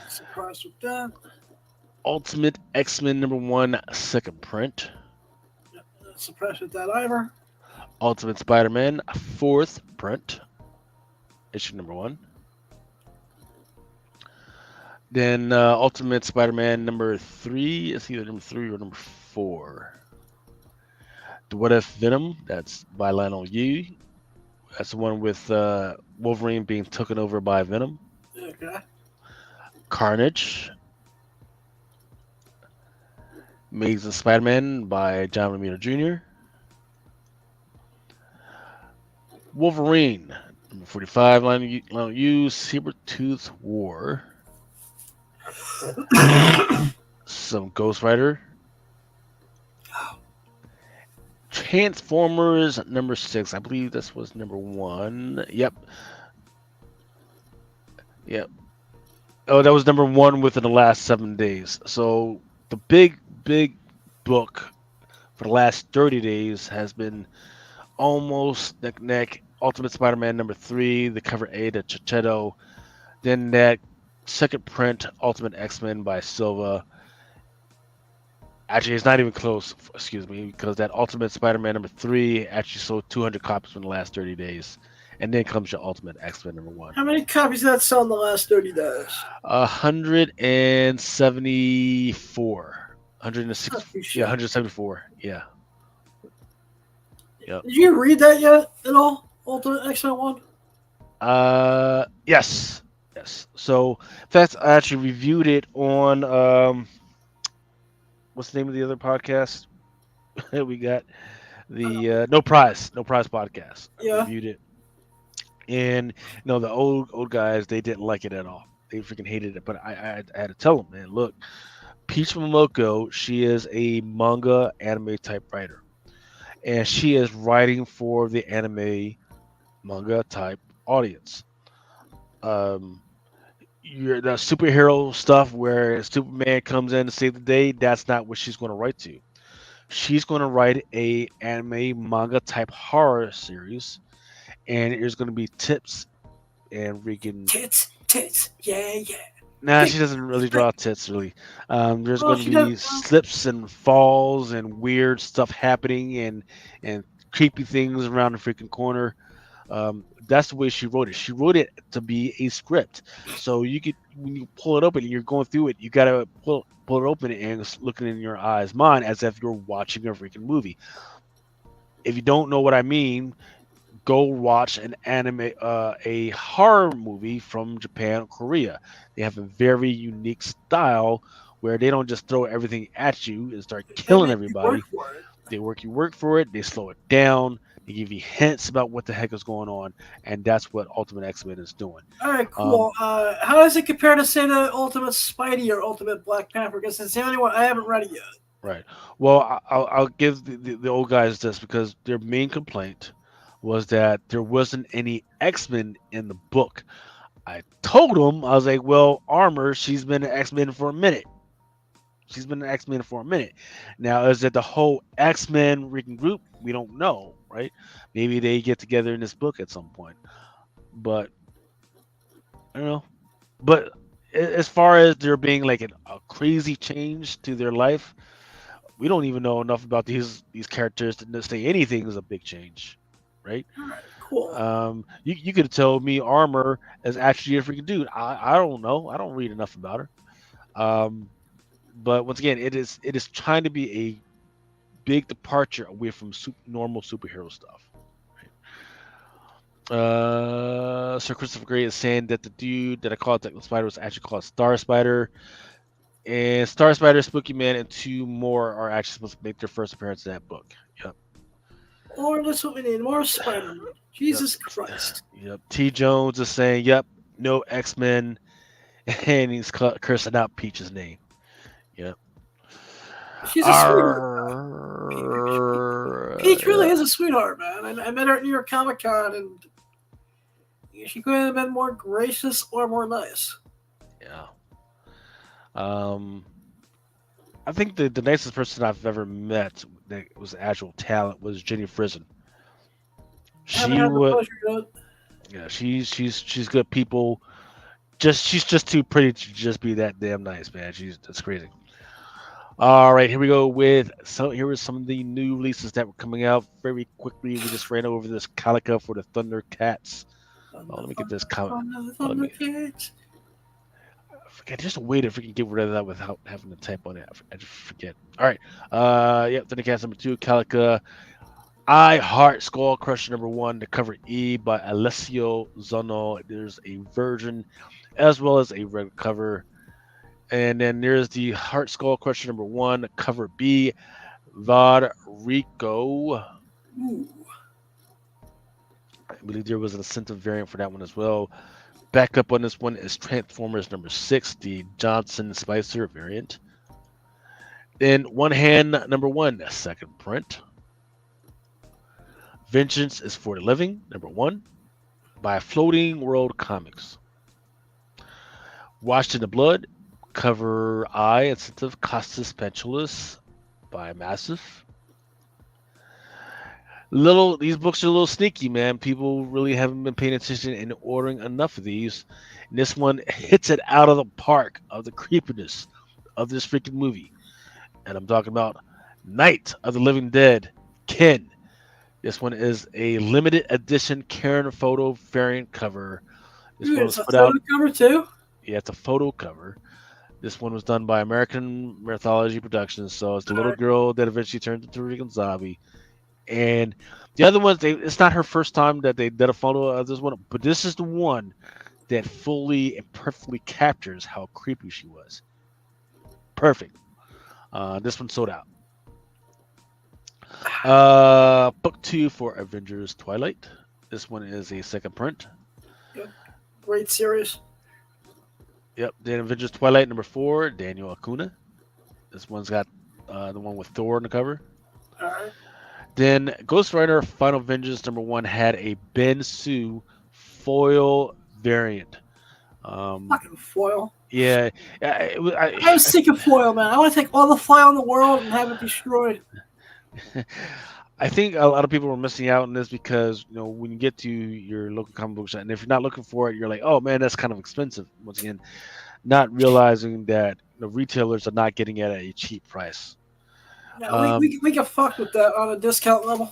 not surprised with that. Ultimate X-Men number 1, second print. Not surprised with that either. Ultimate Spider-Man, fourth print. Issue number 1. Then Ultimate Spider-Man number 3. It's either number 3 or number 4. The What If Venom, that's by Lionel Yu. That's the one with Wolverine being taken over by Venom. Okay. Carnage. Amazing Spider-Man by John Romita Jr. Wolverine, number 45, Lionel Yu, Sabretooth War. Some Ghost Rider. Transformers number 6. I believe this was number 1. Yep. Oh, that was number 1 within the last 7 days. So the big book for the last 30 days has been almost neck and neck. Ultimate Spider-Man number 3, the cover A to Chichetto. Then that second print, Ultimate X-Men by Silva. Actually, it's not even close, excuse me, because that Ultimate Spider-Man number 3 actually sold 200 copies in the last 30 days. And then comes your Ultimate X-Men number 1. How many copies did that sell in the last 30 days? 174. 160, Oh, you yeah, 174. Yeah. Yep. Did you read that yet at all? Ultimate X-Men 1? Yes. So, in fact, I actually reviewed it on what's the name of the other podcast we got? The No Prize podcast. I Yeah. reviewed it, and the old guys, they didn't like it at all. They freaking hated it. But I had to tell them, man, look, Peach Momoko, she is a manga anime type writer, and she is writing for the anime manga type audience. The superhero stuff where Superman comes in to save the day, that's not what she's going to write to. She's going to write a anime manga type horror series, and there's going to be tips and freaking Tits, yeah. Nah, she doesn't really draw tits really. There's Well, going to she be does. slips and falls and weird stuff happening and creepy things around the freaking corner. That's the way she wrote it. She wrote it to be a script, so you could when you pull it open and you're going through it, you gotta pull it open and it's looking in your eyes, mine, as if you're watching a freaking movie. If you don't know what I mean, go watch an anime, a horror movie from Japan or Korea. They have a very unique style where they don't just throw everything at you and start killing They make you everybody. work for it. You work for it. They slow it down. They give you hints about what the heck is going on, and that's what Ultimate X-Men is doing. All right, cool. How does it compare to, say, the Ultimate Spidey or Ultimate Black Panther? Because it's the only one I haven't read it yet. Right. Well, I'll give the old guys this because their main complaint was that there wasn't any X-Men in the book. I told them, I was like, well, Armor, she's been an X-Men for a minute. Now, is it the whole X-Men written group? We don't know, right? Maybe they get together in this book at some point. But I don't know. But as far as there being like a crazy change to their life, we don't even know enough about these characters to say anything is a big change, right? All right, cool. You could tell me Armor is actually a freaking dude. I don't know. I don't read enough about her. But once again, it is trying to be a big departure away from normal superhero stuff. Sir Christopher Gray is saying that the dude that I called Techno Spider was actually called Star Spider. And Star Spider, Spooky Man, and two more are actually supposed to make their first appearance in that book. Yep. Or that's what we need. More Spider-Man. Jesus Christ. Yep. T. Jones is saying, yep, no X-Men. And he's cursing out Peach's name. Yep. She's a sweetheart. Peach really is a sweetheart, man. I met her at New York Comic Con, and she could have been more gracious or more nice. Yeah. I think the nicest person I've ever met that was actual talent was Jenny Frison. Haven't had the pleasure yet. Yeah, she's good people. She's just too pretty to just be that damn nice, man. That's crazy. All right, here we go with here are some of the new releases that were coming out very quickly. We just ran over this Calica for the Thundercats. Let me get this comic. Thundercats. Forget, just a way to freaking get rid of that without having to type on it. I just forget. All right. Yep, Thundercats number 2, Calica. I Heart Skull Crusher number 1, the cover E by Alessio Zono. There's a version as well as a regular cover. And then there's the Heart Skull Crusher number 1, cover B, Vadrico. Ooh. I believe there was an incentive variant for that one as well. Back up on this one is Transformers number 6, the Johnson Spicer variant. Then One Hand number 1, second print. Vengeance is for the Living number 1 by Floating World Comics. Washed in the Blood, cover I, incentive Costas Petulus by Massive. These books are a little sneaky, man. People really haven't been paying attention and ordering enough of these. And this one hits it out of the park of the creepiness of this freaking movie. And I'm talking about Night of the Living Dead, Ken. This one is a limited edition Karen photo variant cover. This one was It's a put out. photo cover too? Yeah, it's a photo cover. This one was done by American Mythology Productions. So it's the little girl that eventually turned into a freaking zombie. And the other ones, it's not her first time that they did a photo of this one, but this is the one that fully and perfectly captures how creepy she was. Perfect. This one sold out. Book 2 for Avengers Twilight. This one is a second print. Yep. Great series. Yep. Then Avengers Twilight number 4, Daniel Acuna. This one's got the one with Thor on the cover. All right. Then Ghost Rider Final Vengeance number 1 had a Ben Sue foil variant. Fucking foil. Yeah. I was sick of foil, man. I want to take all the foil in the world and have it destroyed. I think a lot of people are missing out on this because, when you get to your local comic book shop, and if you're not looking for it, you're like, oh man, that's kind of expensive. Once again, not realizing that the retailers are not getting it at a cheap price. Yeah, we get fucked with that on a discount level.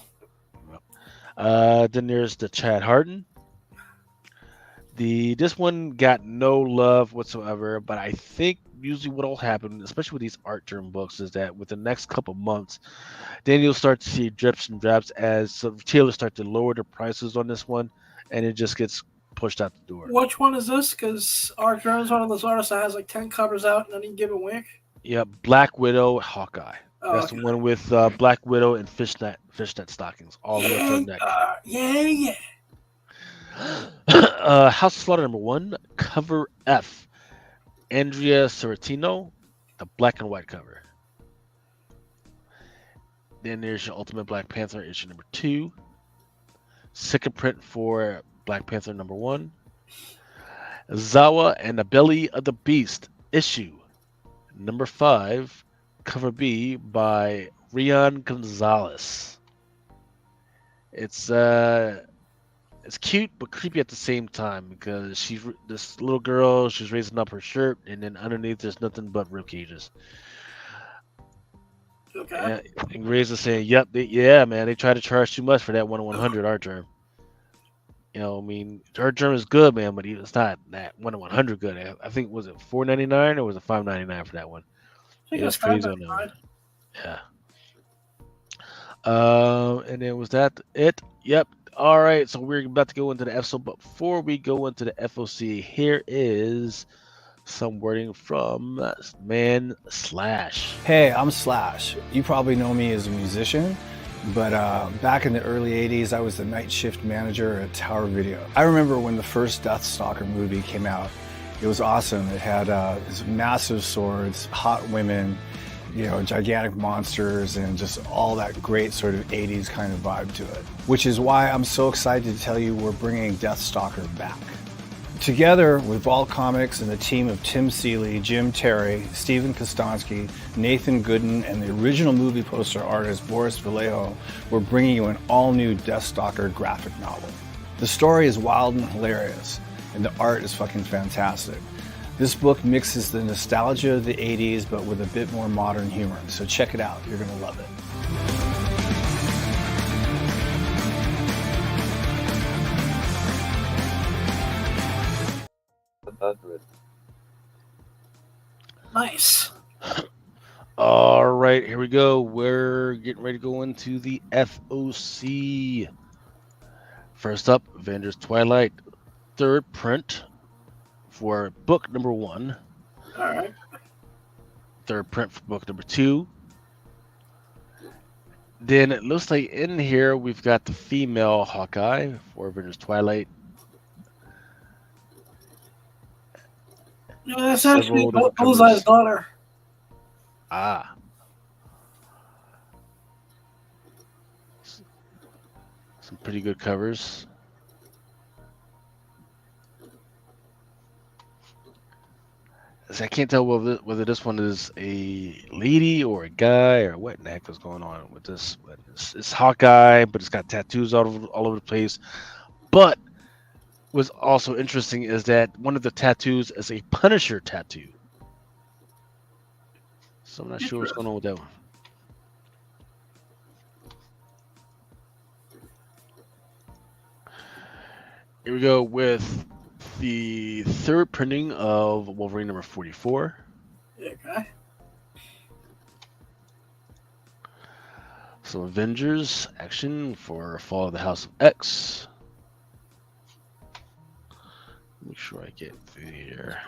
Then there's the Chad Harden. This one got no love whatsoever, but I think usually what will happen, especially with these art term books, is that within the next couple months, then you'll start to see drips and drops as retailers start to lower their prices on this one, and it just gets pushed out the door. Which one is this? Because Art Jones, one of those artists that has like 10 covers out and then he give a wink. Yeah, Black Widow, Hawkeye. Oh, That's the one with Black Widow and fishnet stockings all the way to the neck. Yeah. House of Slaughter number 1, cover F. Andrea Sorrentino, the black and white cover. Then there's your Ultimate Black Panther issue number 2. Second print for Black Panther number 1. Zawa and the Belly of the Beast issue number 5, cover B by Rian Gonzalez. It's it's cute but creepy at the same time because this little girl. She's raising up her shirt, and then underneath there's nothing but rib cages. Okay. And Gray's is saying, "Yep, yeah, man, they try to charge too much for that 1 in 100 art germ. You know, I mean, art germ is good, man, but it's not that 1 in 100 good. I think was it $4.99 or was it $5.99 for that one? I think It was it's crazy on that one. Yeah. And then was that it? Yep. All right. So we're about to go into the episode, but before we go into the FOC, here is some wording from Man Slash. Hey, I'm Slash. You probably know me as a musician, but back in the early 80s, I was the night shift manager at Tower Video. I remember when the first Deathstalker movie came out. It was awesome. It had these massive swords, hot women, you know, gigantic monsters, and just all that great sort of 80s kind of vibe to it. Which is why I'm so excited to tell you we're bringing Deathstalker back. Together with Vault Comics and the team of Tim Seeley, Jim Terry, Stephen Kostonsky, Nathan Gooden, and the original movie poster artist Boris Vallejo, we're bringing you an all-new Deathstalker graphic novel. The story is wild and hilarious, and the art is fucking fantastic. This book mixes the nostalgia of the 80s, but with a bit more modern humor, so check it out. You're gonna love it. Nice. All right, here we go. We're getting ready to go into the FOC. First up, Avengers Twilight, third print for book number 1. All right. Third print for book number 2. Then it looks like in here we've got the female Hawkeye for Avengers Twilight. No, that's Several actually different Bullseye's covers. daughter. Ah. Some pretty good covers. So I can't tell whether this one is a lady or a guy or what in the heck is going on with this. But it's Hawkeye, but it's got tattoos all over the place. But what's also interesting is that one of the tattoos is a Punisher tattoo. So I'm not sure what's going on with that one. Here we go with the third printing of Wolverine number 44. Okay. So Avengers action for Fall of the House of X. Make sure I get through here.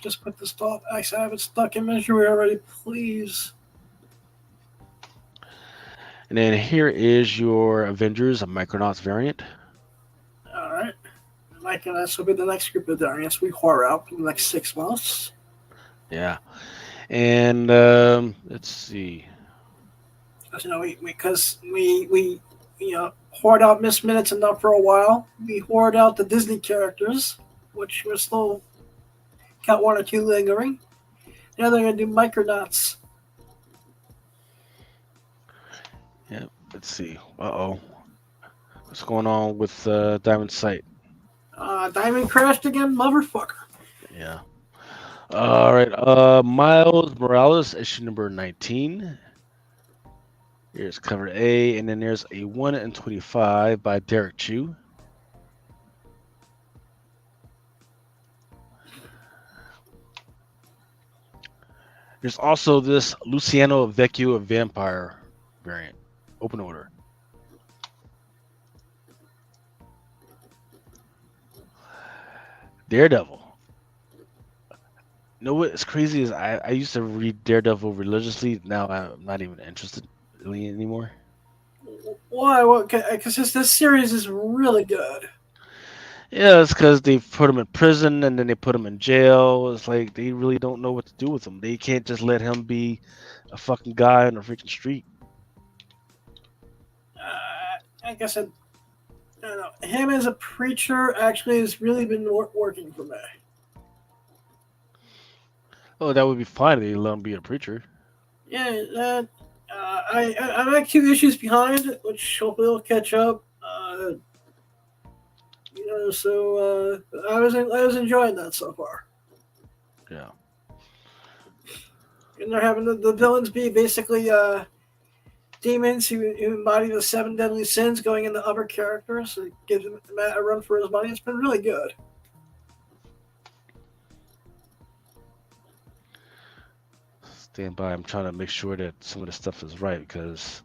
Just put the stop. Actually, I have it stuck in misery already. Please. And then here is your Avengers, a Micronauts variant. All right. Mike and this will be the next group of variants we whore out in the next 6 months. Yeah. And let's see. Because, you know, we you know, hoard out Miss Minutes enough for a while. We hoard out the Disney characters, which we're still got 1 or 2 lingering. Now they're gonna do Micronauts. Yeah, let's see. Uh-oh. What's going on with Diamond Sight? Diamond crashed again, motherfucker. Yeah. All right. Miles Morales, issue number 19. Here's cover A, and then there's a 1 in 25 by Derek Chu. There's also this Luciano Vecchio Vampire variant, open order. Daredevil. You know what's crazy is I used to read Daredevil religiously. Now I'm not even interested really anymore. Why? Because this series is really good. Yeah, it's because they put him in prison and then they put him in jail. It's like they really don't know what to do with him. They can't just let him be a fucking guy on the freaking street. I guess I don't know. Him as a preacher actually has really been working for me. Oh, that would be fine if they let him be a preacher. Yeah, I'm like 2 issues behind, which hopefully will catch up. So I was enjoying that so far. Yeah. And they're having the villains be basically demons who embody the 7 deadly sins going into other characters. It gives Matt a run for his money. It's been really good. Stand by. I'm trying to make sure that some of the stuff is right because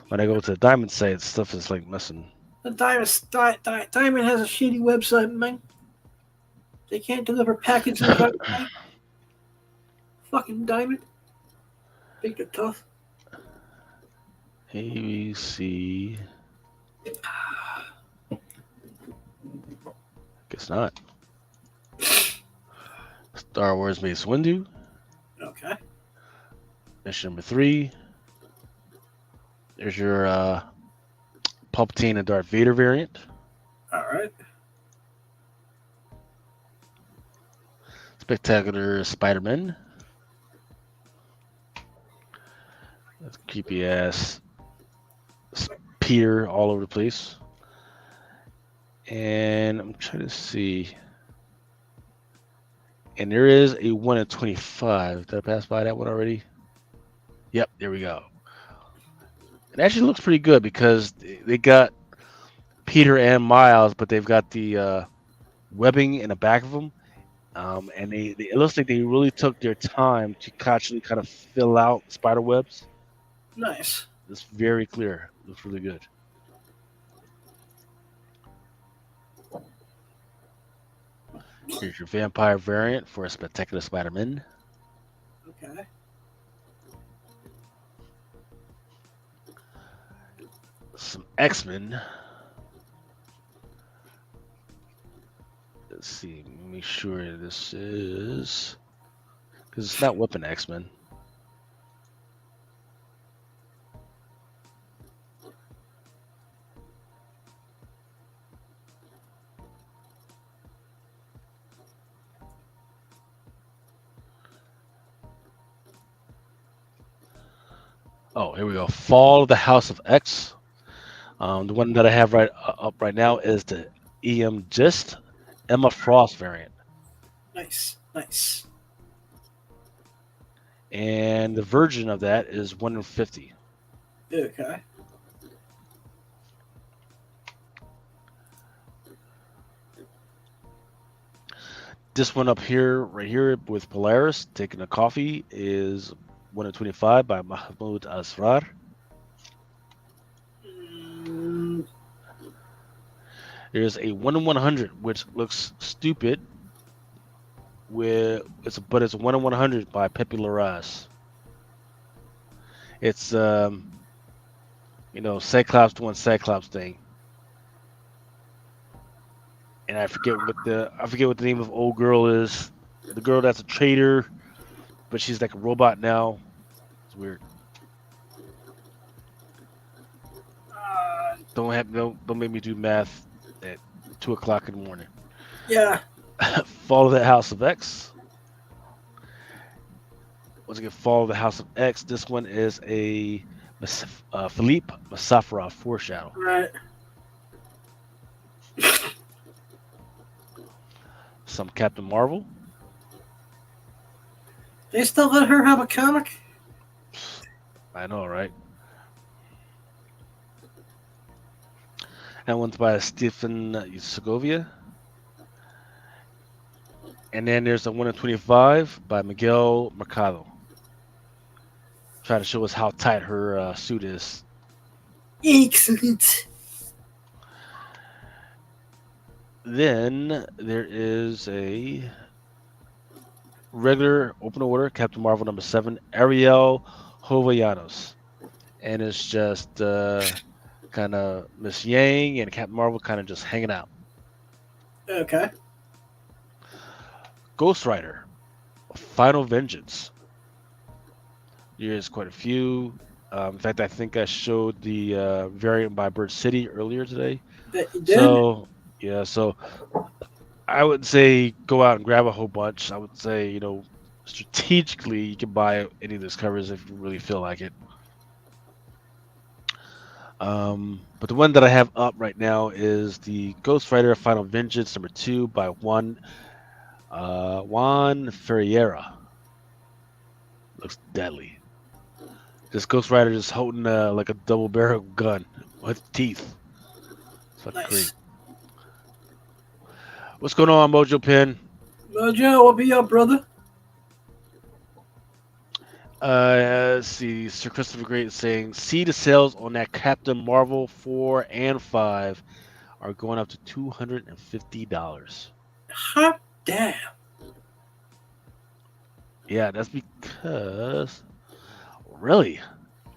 when I go to the Diamond site, stuff is like messing. The Diamond has a shitty website, man. They can't deliver packages right away. Fucking Diamond. Think they're tough. ABC. Guess not. Star Wars Mace Windu. Okay. Mission number 3. There's your Palpatine and Darth Vader variant. All right. Spectacular Spider-Man. That's creepy ass Peter all over the place. And I'm trying to see. And there is a 1 in 25. Did I pass by that one already? Yep, there we go. It actually looks pretty good because they got Peter and Miles, but they've got the webbing in the back of them. And it looks like they really took their time to actually kind of fill out spider webs. Nice. It's very clear. It looks really good. Here's your vampire variant for a Spectacular Spider-Man. Okay. Some X-Men. Let's see. Make sure this is... Because it's not Weapon X-Men. Oh, here we go. Fall of the House of X. The one that I have up right now is the EM Gist Emma Frost variant. Nice. Nice. And the version of that is 1 in 50. Okay. This one up here, right here with Polaris, taking a coffee, is 1 in 25 by Mahmoud Asrar. There's a 1 in 100, which looks stupid. But it's 1 in 100 by Pepe Larraz. It's Cyclops doing Cyclops thing. And I forget what the name of old girl is. The girl that's a traitor, but she's like a robot now. It's weird. Don't make me do math at 2:00 in the morning. Yeah. Fall of the House of X. Once again, Fall of the House of X. This one is a Philippe Masafra foreshadow. Right. Some Captain Marvel. They still let her have a comic? I know, right? That one's by Stephen Segovia. And then there's a 1 in 25 by Miguel Mercado. Trying to show us how tight her suit is. Excellent. Then there is a regular open order Captain Marvel number 7, Ariel Jovellanos. And it's just kind of Miss Yang and Captain Marvel kind of just hanging out. Okay. Ghost Rider, Final Vengeance. There's quite a few. In fact, I think I showed the variant by Bird City earlier today. That you did? So I would say go out and grab a whole bunch. I would say, strategically, you can buy any of those covers if you really feel like it. But the one that I have up right now is the Ghost Rider Final Vengeance #2 by Juan Ferreira. Looks deadly. This Ghost Rider is holding like a double barrel gun with teeth. It's fucking great. Nice. What's going on, Mojo Pin? Mojo, what be up, brother? Let's see. Sir Christopher Great is saying, see the sales on that Captain Marvel 4 and 5 are going up to $250. Hot damn. Yeah, that's because really,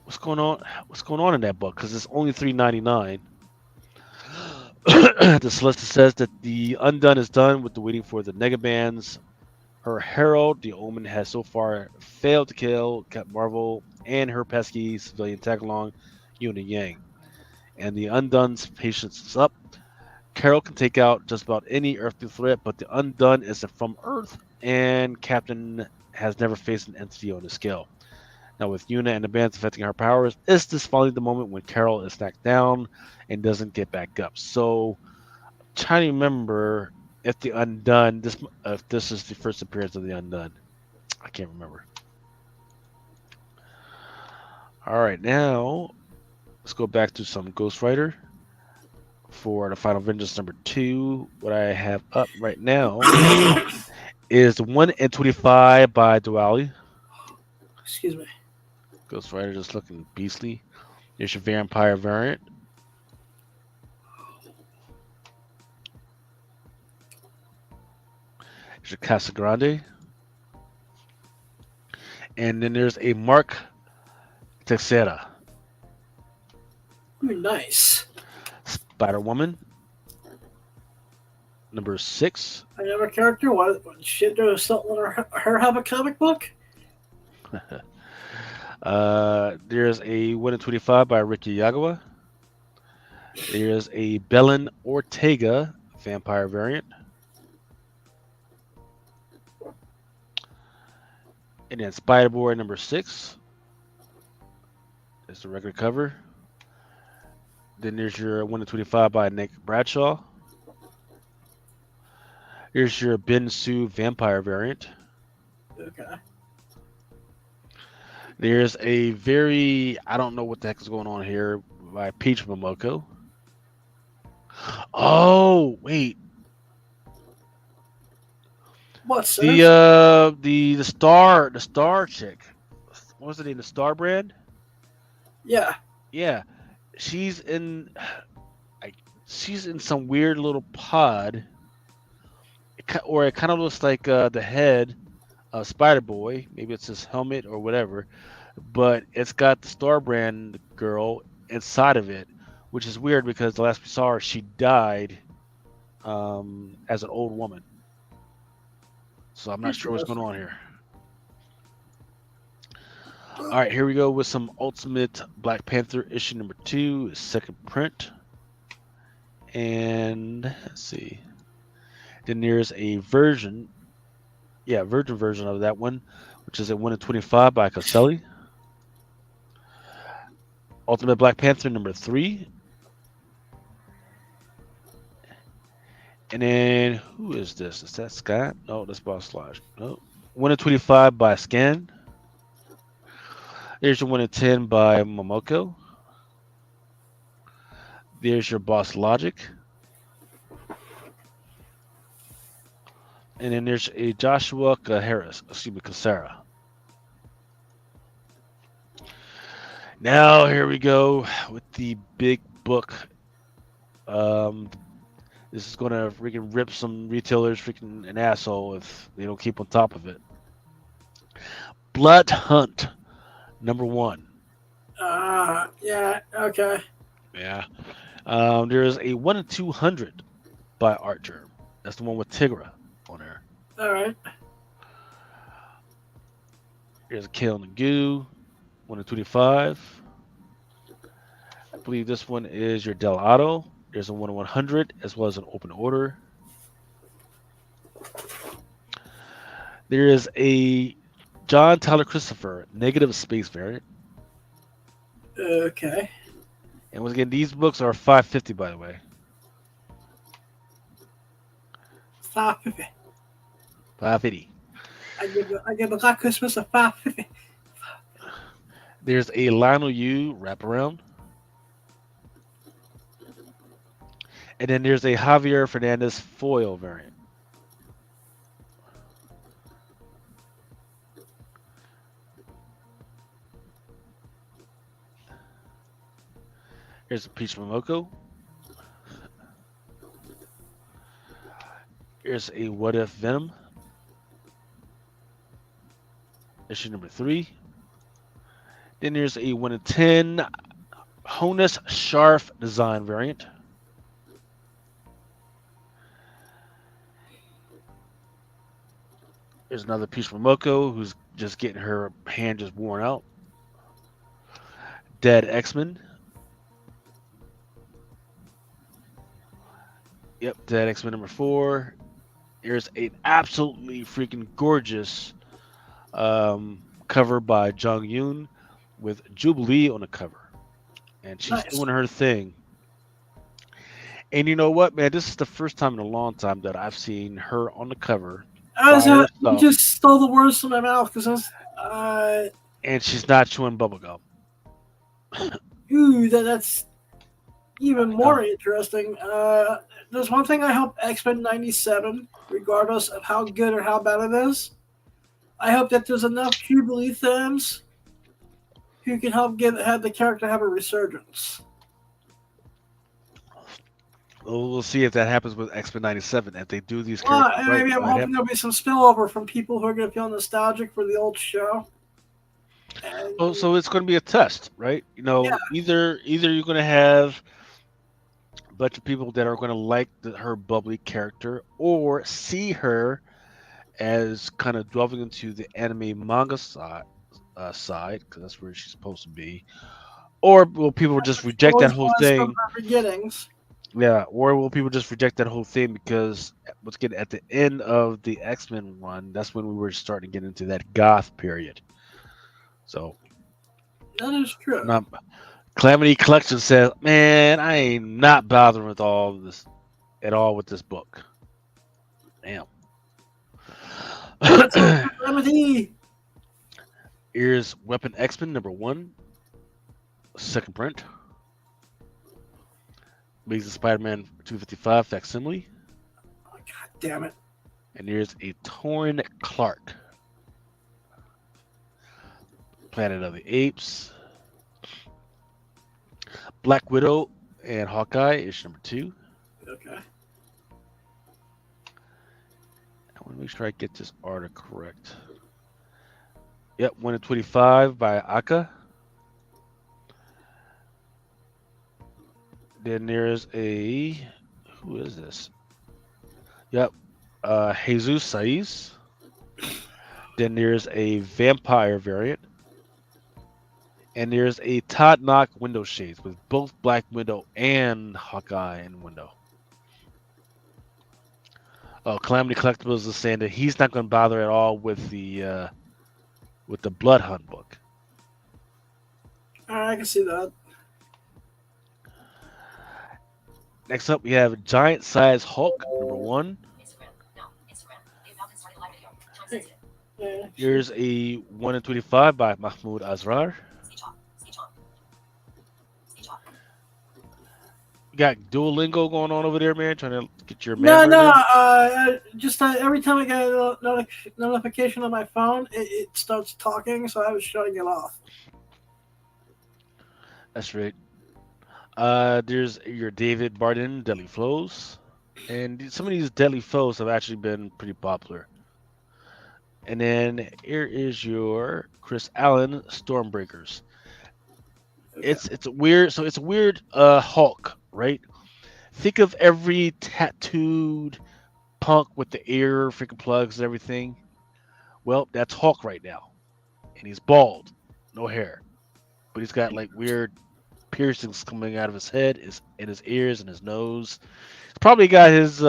what's going on? What's going on in that book? Because it's only $3.99. The solicitor says that the Undone is done with the waiting for the Negabands. Her herald, the Omen, has so far failed to kill Captain Marvel and her pesky civilian tag-along, Yuna Yang. And the Undone's patience is up. Carol can take out just about any earthly threat, but the Undone isn't from Earth, and Captain has never faced an entity on the scale. Now, with Yuna and the bands affecting her powers, is this finally the moment when Carol is knocked down and doesn't get back up? So, I'm trying to remember if the Undone, if this is the first appearance of the Undone. I can't remember. All right, now let's go back to some Ghost Rider for the Final Vengeance #2. What I have up right now is 1 in 25 by Duali. Excuse me. Ghost Rider just looking beastly. Here's your vampire variant. There's your Casa Grande. And then there's a Mark Texera. Ooh, nice. Spider Woman. #6. Another character? What shit does something her have a comic book? There's a 1 in 25 by Ricky Yagawa. There's a Belen Ortega vampire variant. And then Spider Boy #6. There's the regular cover. Then there's your 1 in 25 by Nick Bradshaw. Here's your Ben Sue vampire variant. Okay. There's a very, I don't know what the heck is going on here, by Peach Momoko. Oh, wait. What, sir? The star chick. What was the name? The Star brand? Yeah. Yeah. She's in some weird little pod. Or it kind of looks like the head of Spider Boy. Maybe it's his helmet or whatever. But it's got the Star brand girl inside of it, which is weird because the last we saw her, she died as an old woman. So I'm not sure what's going on here. All right, here we go with some Ultimate Black Panther issue #2, second print. And let's see. Then there's a virgin version of that one, which is a 1 in 25 by Caselli. Ultimate Black Panther #3. And then who is this? Is that Scott? No, that's Boss Lodge. No. 1 in 25 by Scan. There's your 1 in 10 by Momoko. There's your Boss Logic. And then there's a Joshua Cassara. Now here we go with the big book. This is gonna freaking rip some retailers freaking an asshole if they don't keep on top of it. Blood Hunt #1. Yeah, okay. Yeah. There is a 1 in 200 by Art Germ. That's the one with Tigra on there. All right. There's a Kale Nagu, 1 in 25. I believe this one is your Del Auto. There's a 1 in 100 as well as an open order. There is a John Tyler Christopher negative space variant. Okay. And once again, these books are $5.50, by the way. $5.50. $5.50. I give a Black Christmas a $5.50. There's a Lionel Yu wraparound. And then there's a Javier Fernandez foil variant. Here's a Peach Momoko. Here's a What If Venom. Issue number 3. Then there's a 1 in 10 Honus Sharf design variant. There's another Peach Momoko who's just getting her hand just worn out. Dead X-Men. Yep, Dead X-Men number 4. There's an absolutely freaking gorgeous cover by Jung Yoon with Jubilee on the cover. And she's Nice. doing her thing. And you know what, man? This is the first time in a long time that I've seen her on the cover. You herself. just stole the words from my mouth because And she's not chewing bubblegum. ooh, that's even more interesting. There's one thing I hope X-Men 97, regardless of how good or how bad it is, I hope that there's enough Jubilee fans who can help have the character have a resurgence. We'll see if that happens with X-Men 97. If they do these characters right, Maybe I'm hoping there'll be some spillover from people who are going to feel nostalgic for the old show. And, so it's going to be a test, right? You know, Yeah. either you're going to have a bunch of people that are going to like her bubbly character, or see her as kind of delving into the anime manga side, because that's where she's supposed to be, or will people just reject that whole thing? From her beginnings. Yeah, or will people just reject that whole thing because let's get at the end of the X-Men run, that's when we were starting to get into that goth period. So That is true. Calamity Collection says, man, I ain't not bothering with all of this at all with this book. Damn. Remedy. Here's Weapon X-Men number 1, second print. Amazing Spider-Man 255 facsimile. Oh, God damn it. And here's a Torn Clark. Planet of the Apes. Black Widow and Hawkeye, issue number 2. Okay. I want to make sure I get this art correct. Yep, 1 in 25 by Aka. Then there's a, who is this? Yep, Jesus Saiz. Then there's a vampire variant. And there's a Todd Knock window shades with both Black Widow and Hawkeye in window. Oh, Calamity Collectibles is saying that he's not going to bother at all with the Blood Hunt book. All right, I can see that. Next up, we have Giant Size Hulk number 1. Yeah. Here's a 1 in 25 by Mahmoud Azrar. You got Duolingo going on over there, man, trying to get your Just every time I get a notification on my phone, it starts talking, so I was shutting it off. That's right. There's your David Barden Deadly Flows, and some of these Deadly Foes have actually been pretty popular. And then here is your Chris Allen Stormbreakers. Okay. It's a weird Hulk, right? Think of every tattooed punk with the ear freaking plugs and everything. Well, that's Hulk right now, and he's bald, no hair, but he's got like weird piercings coming out of his head, in his ears, and his nose. He's probably got his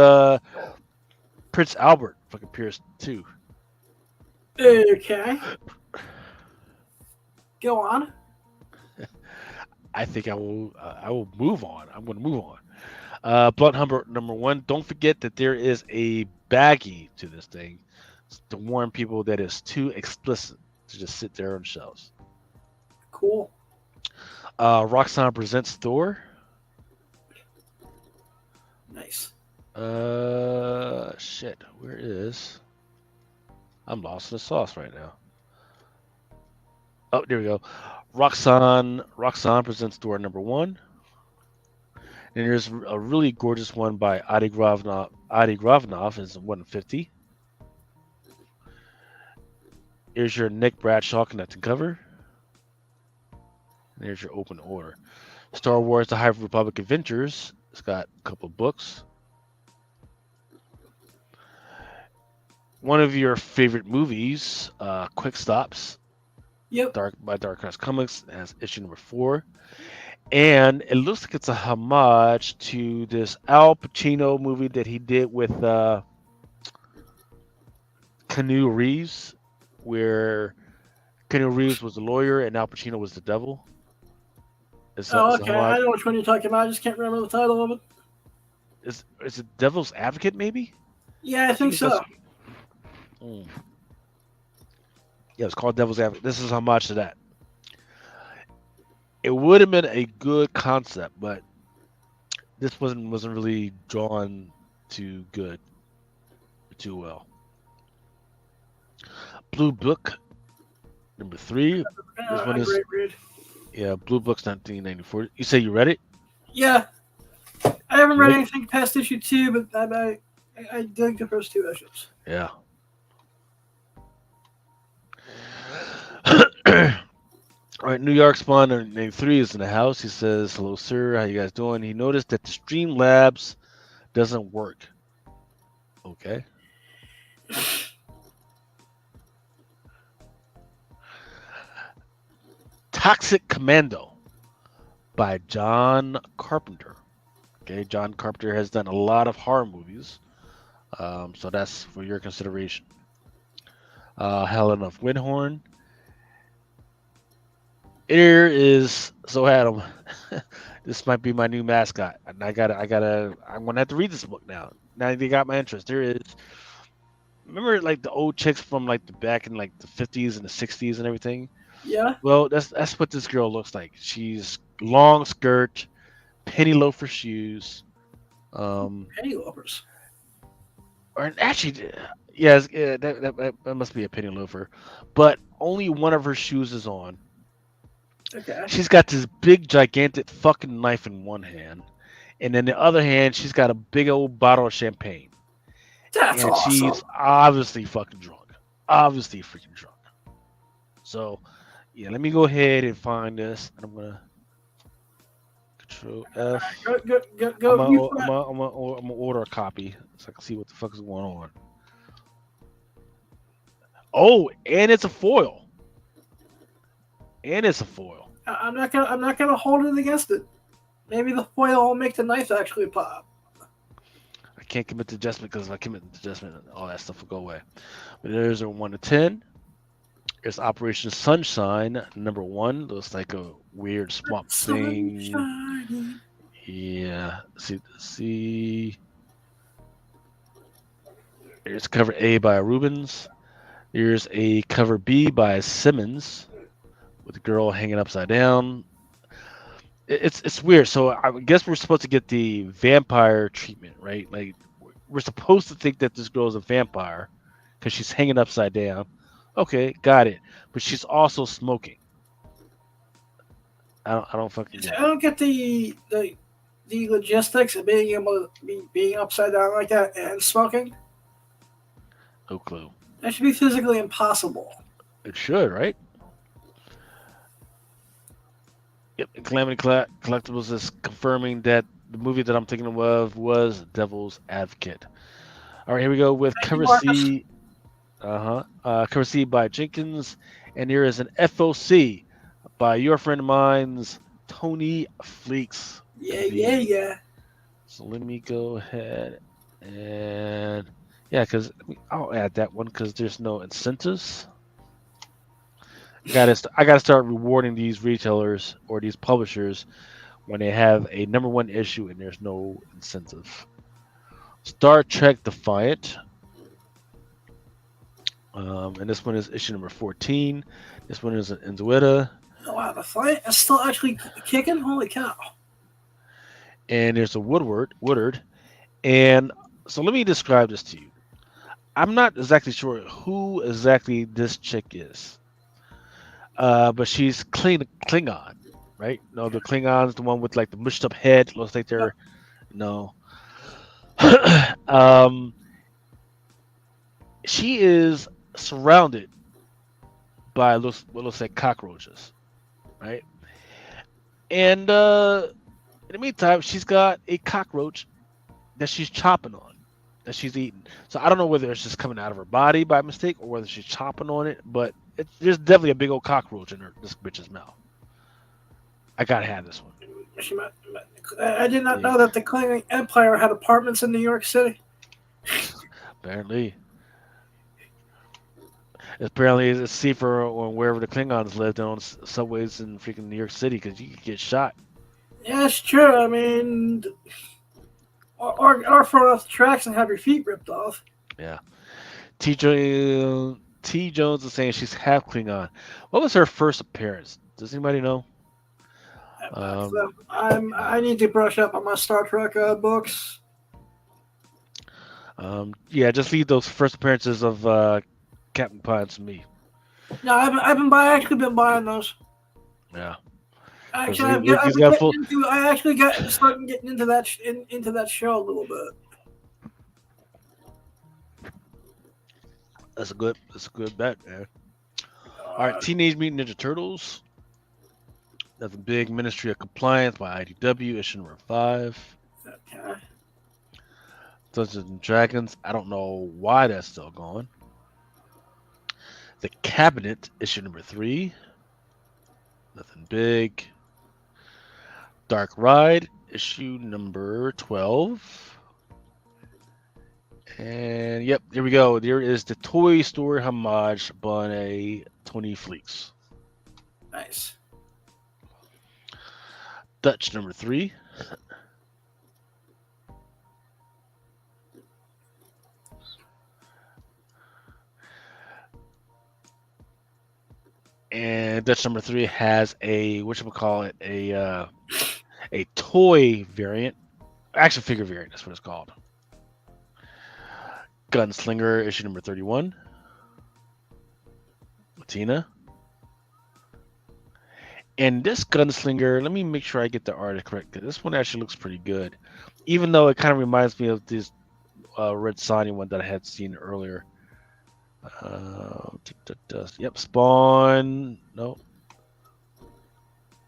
Prince Albert fucking pierced too. Okay. Go on. I think I will move on. I'm going to move on. Blunt number one. Don't forget that there is a baggie to this thing to warn people that it's too explicit to just sit there on shelves. Cool. Roxanne presents Thor. Nice. Shit. Where is? I'm lost in the sauce right now. Oh, there we go. Roxanne presents Thor number one. And there's a really gorgeous one by Adi Gravnov. Adi Gravnov is 150. Here's your Nick Bradshaw connecting cover. And here's your open order. Star Wars: The High Republic Adventures. It's got a couple of books. One of your favorite movies, Quick Stops. Yep. Dark Horse Comics has issue number 4. And it looks like it's a homage to this Al Pacino movie that he did with Keanu Reeves, where Keanu Reeves was the lawyer and Al Pacino was the devil. Okay. I know which one you're talking about. I just can't remember the title of it. Is it Devil's Advocate, maybe? Yeah, I think so. Yeah, it's called Devil's Advocate. This is how much of that. It would have been a good concept, but this wasn't really drawn too good, too well. Blue Book, number 3. This one is great read. Yeah, Blue Book's 1994. You say you read it? Yeah, I haven't read anything past issue 2, but I dig the first 2 issues. Yeah. All right, New York Spawn 93 is in the house. He says, "Hello, sir. How you guys doing?" He noticed that the Streamlabs doesn't work. Okay. Toxic Commando by John Carpenter. Okay, John Carpenter has done a lot of horror movies, so that's for your consideration. Helen of Windhorn. Here is Adam. This might be my new mascot, and I'm gonna have to read this book now. Now they got my interest. There is. Remember, like the old chicks from like the back in like the 50s and the 60s and everything. Yeah. Well, that's what this girl looks like. She's long skirt, penny loafer shoes. Penny loafers. Or actually, yes, yeah, that must be a penny loafer. But only one of her shoes is on. Okay. She's got this big, gigantic fucking knife in one hand, and then the other hand, she's got a big old bottle of champagne. That's and awesome. She's obviously fucking drunk. Obviously freaking drunk. So, yeah, let me go ahead and find this, and I'm gonna Control F. Go. I'm gonna order a copy so I can see what the fuck is going on. Oh, and it's a foil. I'm not gonna hold it against it. Maybe the foil will make the knife actually pop. I can't commit to adjustment because if I commit to adjustment, all that stuff will go away. But there's a 1 to 10. There's Operation Sunshine number 1. Looks like a weird swamp thing. Sunshine. Yeah. See. There's cover A by Rubens. There's a cover B by Simmons with the girl hanging upside down. It's weird. So I guess we're supposed to get the vampire treatment, right? Like we're supposed to think that this girl is a vampire because she's hanging upside down. Okay, got it. But she's also smoking. I don't fucking get it. I don't get the logistics of being able to being upside down like that and smoking. No clue. That should be physically impossible. It should, right? Yep. Calamity Collectibles is confirming that the movie that I'm thinking of was Devil's Advocate. All right, here we go with cover C. Cover C by Jenkins, and here is an FOC by your friend of mine's Tony Fleeks. Yeah. So let me go ahead and because I'll add that one because there's no incentives. I gotta start rewarding these retailers or these publishers when they have a number one issue and there's no incentive. Star Trek Defiant. And this one is issue number 14. This one is an Intuita. Oh, wow, the fight is still actually kicking? Holy cow. And there's a Woodard. And so let me describe this to you. I'm not exactly sure who exactly this chick is. But she's Klingon, right? No, the Klingon's the one with like the mushed up head. Looks like they're no. She is surrounded by what looks like cockroaches, right? And in the meantime, she's got a cockroach that she's chopping on, that she's eating. So I don't know whether it's just coming out of her body by mistake or whether she's chopping on it, but there's definitely a big old cockroach in this bitch's mouth. I gotta have this one. I did not know that the Klingon Empire had apartments in New York City. Apparently. Apparently, it's safer on wherever the Klingons lived than on subways in freaking New York City because you could get shot. Yeah, it's true. I mean, or thrown off the tracks and have your feet ripped off. Yeah. T. Jones is saying she's half Klingon. What was her first appearance? Does anybody know? I need to brush up on my Star Trek books. Yeah, just leave those first appearances of Captain Pines to me. No, I've actually been buying those. Yeah. Actually, I actually got starting getting into that show a little bit. That's a good bet, man. All right, Teenage Mutant Ninja Turtles. That's a big Ministry of Compliance by IDW, issue number 5. Okay. Dungeons and Dragons. I don't know why that's still going. The Cabinet, issue number 3. Nothing big. Dark Ride, issue number 12. And yep, here we go. There is the Toy Story homage by Tony Fleeks. Nice. Dutch number 3. And Dutch number 3 has a a toy variant, action figure variant. That's what it's called. Gunslinger issue number 31. Latina. And this Gunslinger, let me make sure I get the art correct. This one actually looks pretty good, even though it kind of reminds me of this Red Sonny one that I had seen earlier. Yep, Spawn. No.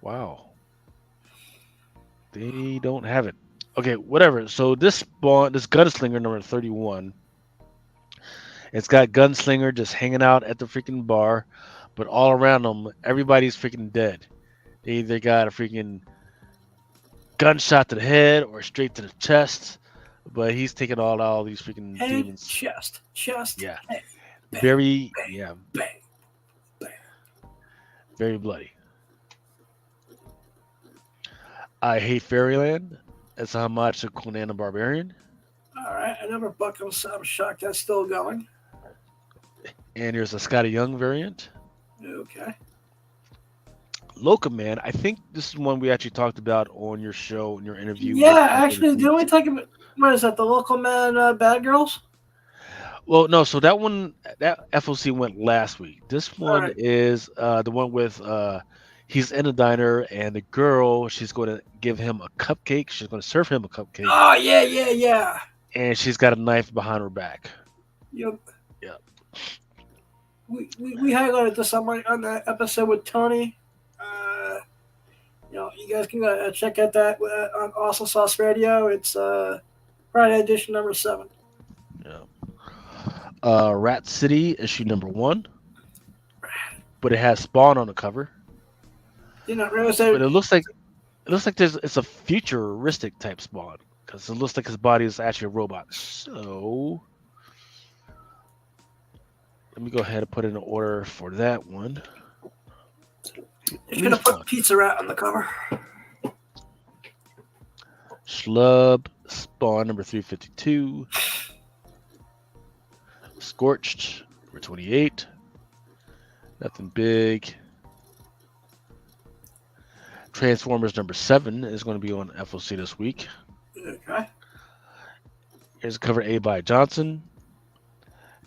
Wow. They don't have it. Okay, whatever. So this Gunslinger number 31. It's got Gunslinger just hanging out at the freaking bar, but all around them, everybody's freaking dead. They either got a freaking gunshot to the head or straight to the chest, but he's taking all these freaking Head, demons. chest. Yeah. Head, bang, Very, bang, yeah, bang, bang. very bloody. I Hate Fairyland. It's a homage to Conan the Barbarian. All right, another book. I'm shocked that's still going. And there's a Scotty Young variant. Okay. Locoman, I think this is one we actually talked about on your show, in your interview. Yeah, actually, didn't we talk about, what is that, the Local Man Bad Girls? Well, no, so that one, that FOC went last week. This one is the one with, he's in a diner, and the girl, she's going to give him a cupcake. She's going to serve him a cupcake. Oh, yeah. And she's got a knife behind her back. Yep. Yep. We highlighted this on the episode with Tony. You guys can check out that on Awesome Sauce Radio. It's Friday edition number 7. Yeah. Rat City issue number 1, but it has Spawn on the cover. Did not realize that. But it looks like it's a futuristic type Spawn because it looks like his body is actually a robot. So let me go ahead and put in an order for that one. He's gonna put Pizza Rat on the cover. Schlub Spawn number 352. Scorched number 28. Nothing big. Transformers number 7 is going to be on FOC this week. Okay. Here's a cover A by Johnson.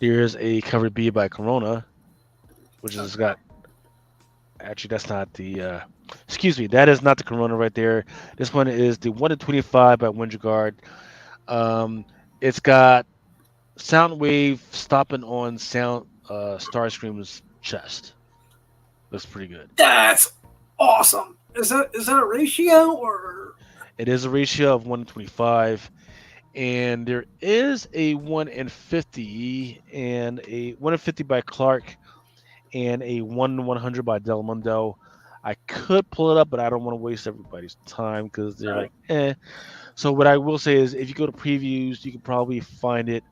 Here's a cover B by Corona, which has got. Actually, that's not the. Excuse me, that is not the Corona right there. This one is the 1-25 by Winterguard. It's got Soundwave stopping on Starscream's chest. Looks pretty good. That's awesome. Is that a ratio or? It is a ratio of 1-25, and there is a 1-50 and a 1-50 by Clark, and a 1-100 by Delmundo. I could pull it up, but I don't want to waste everybody's time because they're like, eh. So what I will say is, if you go to previews, you can probably find it.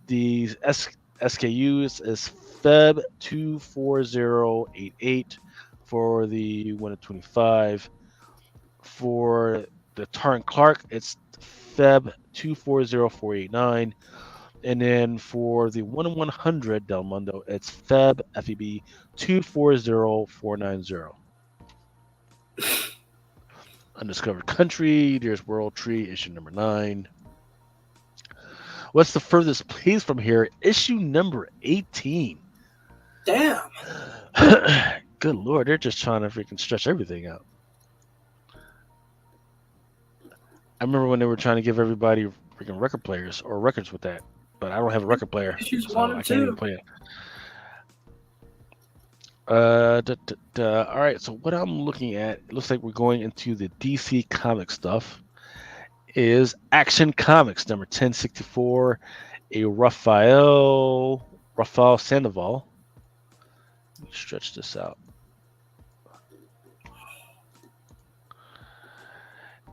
The SKUs is Feb 24088 for the 1-25. For the Tarn Clark, it's Feb 240489. And then for the 1-100 Del Mundo, it's Feb FEB 240490. Undiscovered Country, there's World Tree, issue number 9. What's the furthest place from here? Issue number 18. Damn. Good Lord, they're just trying to freaking stretch everything out. I remember when they were trying to give everybody freaking record players or records with that, but I don't have a record player, Issues so 1 I and can't 2. even play it. All right, so what I'm looking at, it looks like we're going into the DC comic stuff, is Action Comics number 1064, a Rafael Sandoval. Let me stretch this out.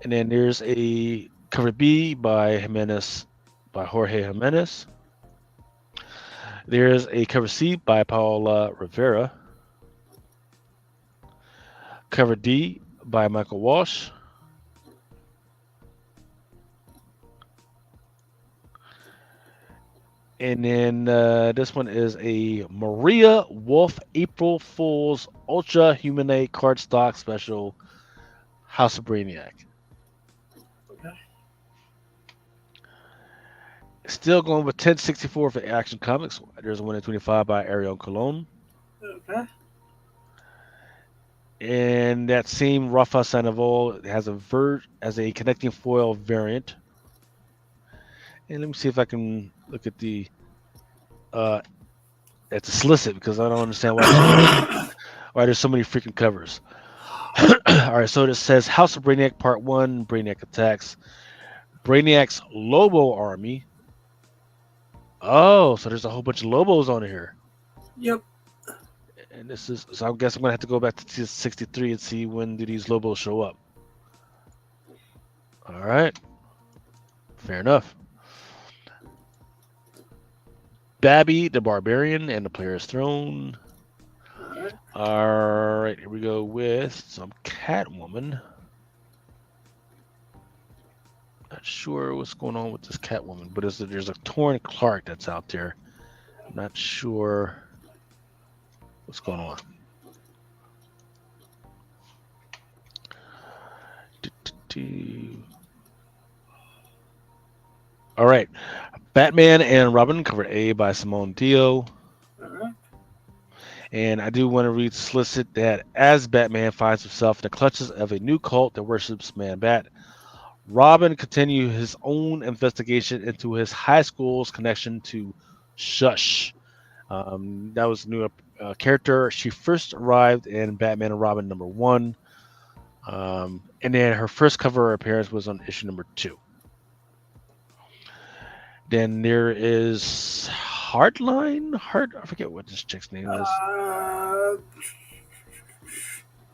And then there's a cover B by Jorge Jimenez. There's a cover C by Paola Rivera. Cover D by Michael Walsh. And then this one is a Maria Wolf April Fool's Ultra Humanae cardstock special, House of Brainiac. Okay. Still going with 1064 for Action Comics. There's a 1-25 by Ariel Colon. Okay. And that same Rafa Sandoval has a connecting foil variant. And let me see if I can look at the it's a solicit, because I don't understand why there's so many freaking covers. All right, so it says House of Brainiac Part 1, Brainiac Attacks, Brainiac's Lobo Army. Oh, so there's a whole bunch of Lobos on here. Yep. And this is, so I guess I'm gonna have to go back to 63 and see when do these Lobos show up. All right, fair enough. Babby the Barbarian and the Player's Throne. All right, here we go with some Catwoman. Not sure what's going on with this Catwoman, but there's a Torn Clark that's out there. Not sure what's going on. All right, Batman and Robin, cover A by Simone Dio. And I do want to read solicit that as Batman finds himself in the clutches of a new cult that worships Man-Bat, Robin continues his own investigation into his high school's connection to Shush. That was a new character. She first arrived in Batman and Robin number 1. And then her first cover appearance was on issue number 2. Then there is Hardline? I forget what this chick's name is.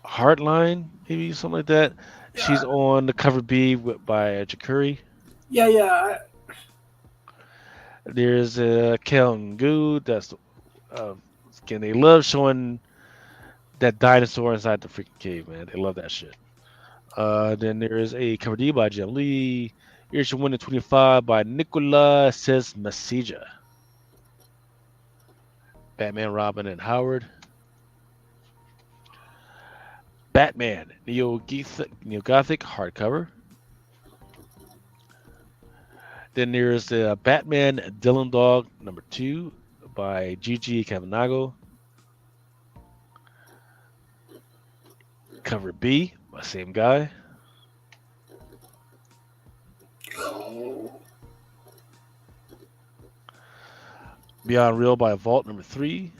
Hardline, maybe something like that. Yeah. She's on the cover B by Jakuri. Yeah. There's Kel and Goo. That's again, they love showing that dinosaur inside the freaking cave, man. They love that shit. Then there is a cover D by Jim Lee. Here's your winner 25 by Nicola Says Masija. Batman, Robin, and Howard. Batman, Neo-Gothic hardcover. Then there's the Batman Dylan Dog number 2 by Gigi Cavanago. Cover B by same guy. Beyond Real by Vault number 3.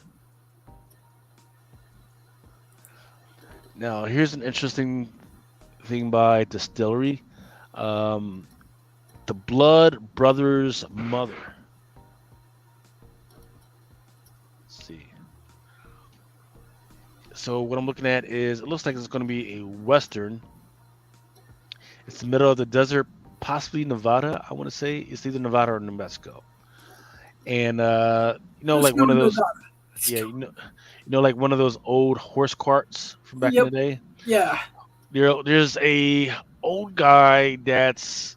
Now here's an interesting thing by Distillery. The Blood Brothers Mother. Let's see. So what I'm looking at is it looks like it's going to be a Western. It's the middle of the desert, possibly Nevada. I want to say it's either Nevada or New Mexico. And like one of those, yeah, like one of those old horse carts from back in the day. Yeah. There's a old guy that's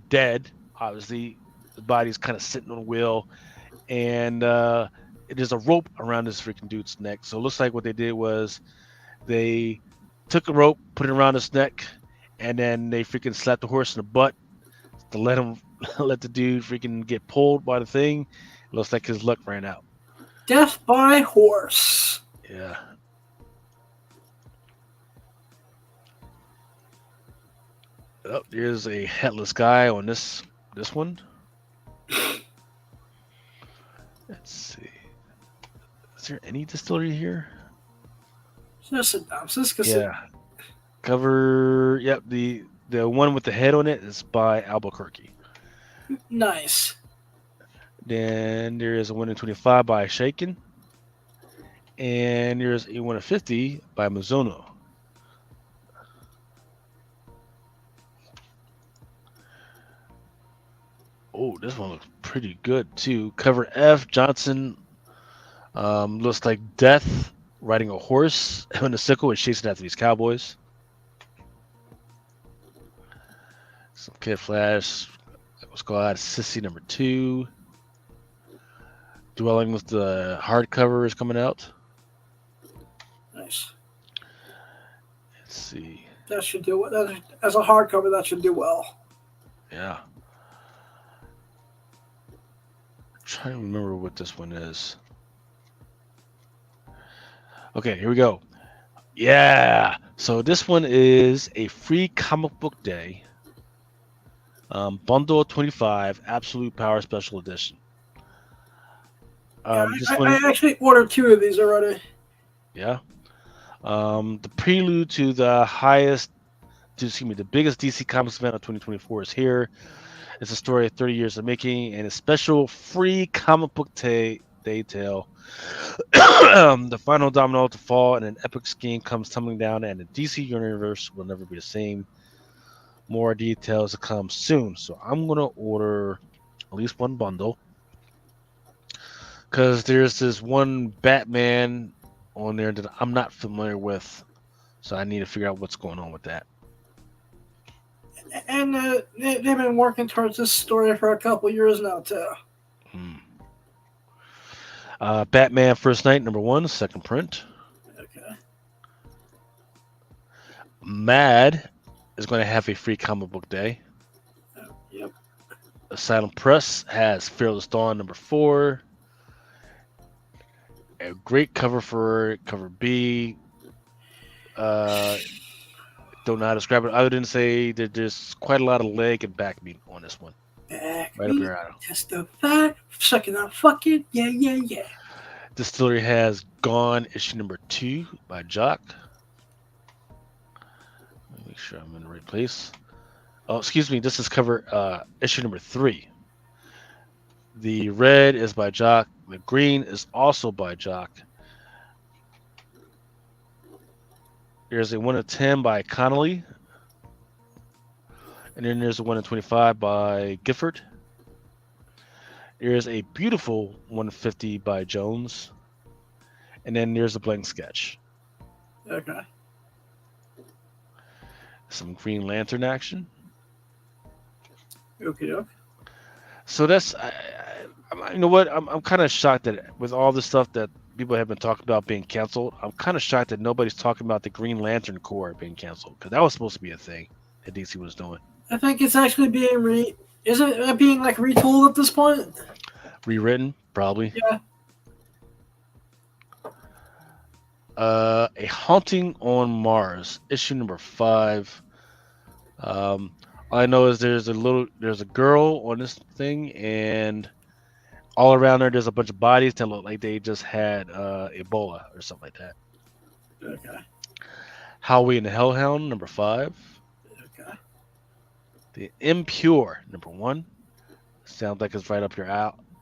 dead. Obviously, the body's kind of sitting on a wheel, and there's a rope around this freaking dude's neck. So it looks like what they did was they took a rope, put it around his neck, and then they freaking slapped the horse in the butt to let the dude freaking get pulled by the thing. It looks like his luck ran out. Death by horse. Yeah. Oh, there's a headless guy on this one. Let's see. Is there any distillery here? Just synopsis. Yeah. Cover. Yep. The one with the head on it is by Albuquerque. Nice. Then there is a 1 in 25 by Shaken. And there's a 1 in 50 by Mizuno. Oh, this one looks pretty good too. Cover F, Johnson. Looks like Death riding a horse on a sickle and chasing after these cowboys. Some Kid Flash. Squad Sissy number 2. Dwelling with the hardcover is coming out. Nice. Let's see. That should do well. As a hardcover, that should do well. Yeah. I'm trying to remember what this one is. Okay, here we go. Yeah. So this one is a free comic book day. Bundle 25, Absolute Power Special Edition. I actually ordered 2 of these already. Yeah. The prelude to the biggest DC Comics event of 2024 is here. It's a story of 30 years of making and a special free comic book day tale. The final domino to fall and an epic scheme comes tumbling down, and the DC universe will never be the same. More details to come soon. So I'm going to order at least one bundle. Because there's this one Batman on there that I'm not familiar with. So I need to figure out what's going on with that. And they've been working towards this story for a couple years now, too. Batman First Night, number 1, second print. Okay. Mad is going to have a free comic book day. Yep. Asylum Press has Fearless Dawn, number 4. A great cover for cover B. Don't know how to describe it other than say that there's quite a lot of leg and back meat on this one. Back right meat, up here. testify, sucking out fucking, yeah. Distillery has Gone, issue number 2 by Jock. Make sure I'm in the right place. Oh, excuse me. This is cover issue number 3. The red is by Jock. The green is also by Jock. There's a 1 in 10 by Connolly. And then there's a 1 in 25 by Gifford. There's a beautiful 150 by Jones. And then there's a blank sketch. Okay. Some Green Lantern action. Okay. So that's, you know what? I'm kind of shocked that with all the stuff that people have been talking about being canceled, I'm kind of shocked that nobody's talking about the Green Lantern Corps being canceled, because that was supposed to be a thing that DC was doing. I think it's actually being isn't it being like retooled at this point? Rewritten, probably. Yeah. A Haunting on Mars, issue number 5. All I know is there's a girl on this thing, and all around her there's a bunch of bodies that look like they just had Ebola or something like that. Okay. Howie and the Hellhound, number 5. Okay. The Impure, number 1. Sounds like it's right up your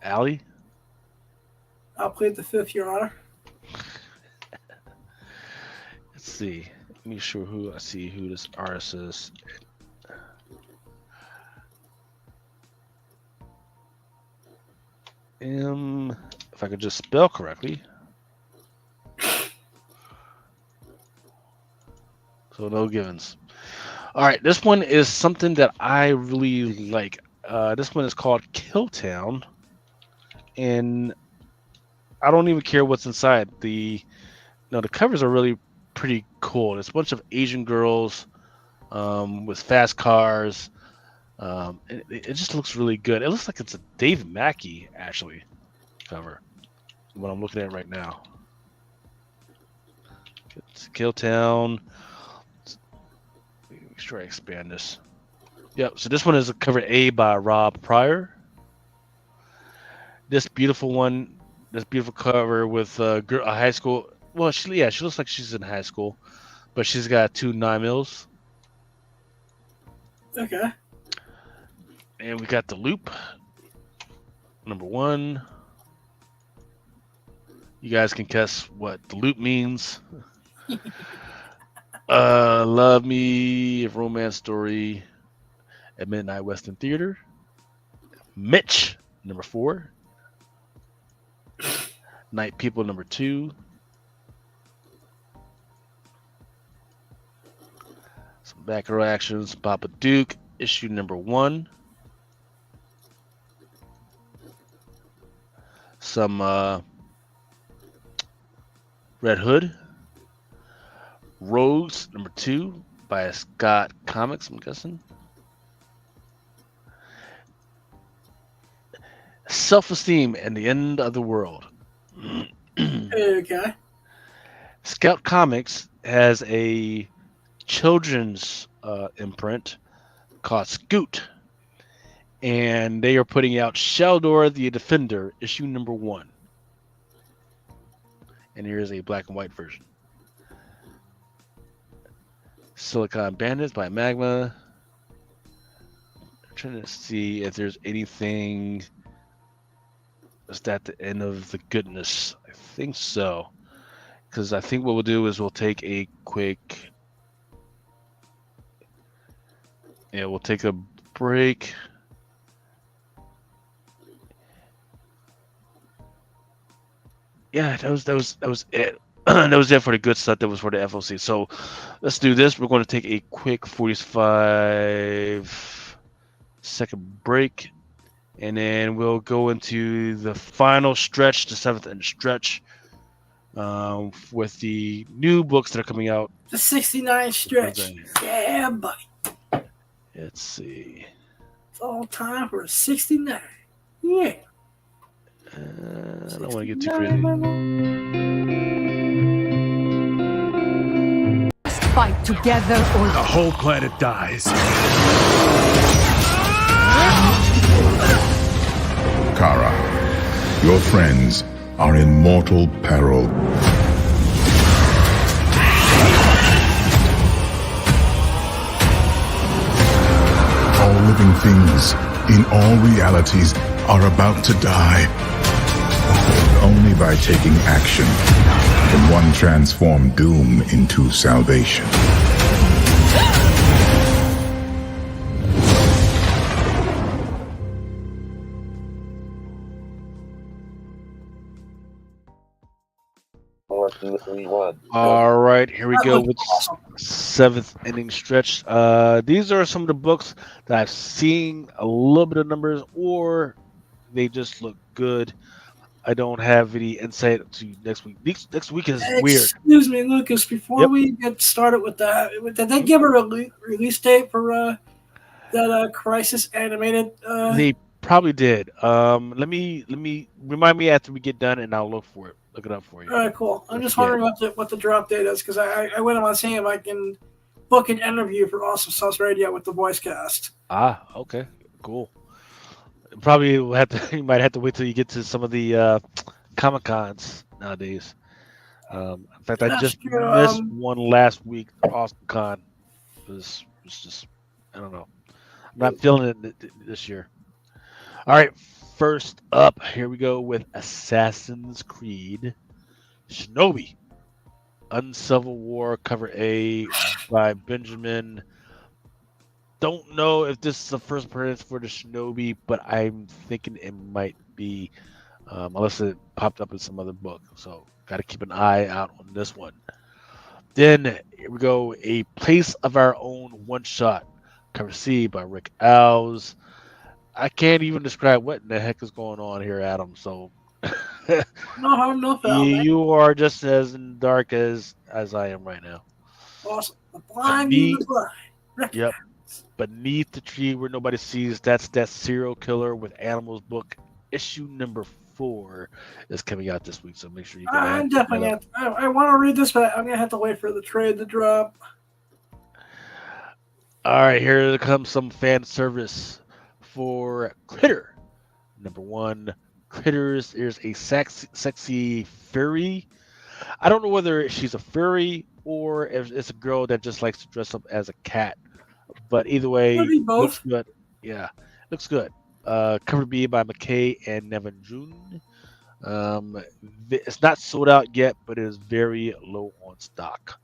alley. I'll plead the fifth, Your Honor. Let's see. Let me show who this artist is. If I could just spell correctly. So no givens. All right, this one is something that I really like. This one is called Killtown, and I don't even care what's inside. The covers are really pretty cool. It's a bunch of Asian girls with fast cars. It just looks really good. It looks like it's a Dave Mackey actually cover. What I'm looking at right now. It's Killtown. Make sure I expand this. Yep. So this one is a cover A by Rob Pryor. This beautiful cover with a high school. Well, she looks like she's in high school, but she's got 2 9mm. Okay. And we got the Loop, number 1. You guys can guess what the Loop means. Love Me, a romance story at Midnight Western Theater. Mitch, number 4. Night People, number 2. Some back row actions. Papa Duke, issue number 1. Some Red Hood. Rogues, number 2 by Scott Comics, I'm guessing. Self-Esteem and the End of the World. Okay. Scout Comics has a children's imprint called Scoot, and they are putting out Sheldor the Defender, issue number 1. And here's a black and white version. Silicon Bandits by Magma. I'm trying to see if there's anything. Is that the end of the goodness? I think so. Because I think what we'll do is we'll take a quick. Yeah, we'll take a break. Yeah, that was it. That was it for the good stuff. That was for the FOC. So let's do this. We're going to take a quick 45-second break, and then we'll go into the final stretch, the 7th end stretch, with the new books that are coming out. The 69 stretch. Yeah, buddy. Let's see. It's all time for a 69. Yeah. I don't want to get too crazy. Fight together or The whole planet dies. Kara, your friends are in mortal peril. All living things in all realities are about to die. Only by taking action can one transform doom into salvation. All right, here we That go looks with awesome. seventh inning stretch. These are some of the books that I've seen a little bit of numbers, or they just look good. I don't have any insight to next week. Next week is weird. Excuse me, Lucas. Before Yep. we get started with that, did they give a release date for that Crisis animated? They probably did. Let me remind me after we get done, and I'll look for it. Look it up for you. All right, cool. I'm Don't just forget. wondering what the drop date is because I went on seeing if I can book an interview for Awesome Sauce Radio with the voice cast. Ah, okay, cool. Probably will have to. You might have to wait till you get to some of the Comic Cons nowadays. In fact, I That's just true, missed one last week. Austin Con was just, I don't know. I'm not feeling it this year. All right, first up, here we go with Assassin's Creed Shinobi. Uncivil War cover A by Benjamin. Don't know if this is the first appearance for the Shinobi, but I'm thinking it might be, unless it popped up in some other book. So got to keep an eye out on this one. Then here we go, A Place of Our Own one shot, cover C by Rick Alves. I can't even describe what in the heck is going on here, Adam. So No harm, no foul, man. you are just as in dark as I am right now. Awesome. The blind lead the blind. Rick Yep. Beneath the Tree Where Nobody Sees, that's that serial killer with animals book. Issue number 4 is coming out this week, so make sure you go ahead. I'm definitely I want to read this, but I'm gonna have to wait for the trade to drop. All right, here comes some fan service for Critter. Number 1, Critters. There's a sexy furry. I don't know whether she's a furry or if it's a girl that just likes to dress up as a cat. But either way, Maybe both. looks good. Yeah, looks good. Cover B by McKay and Nevin June. It's not sold out yet, but it is very low on stock.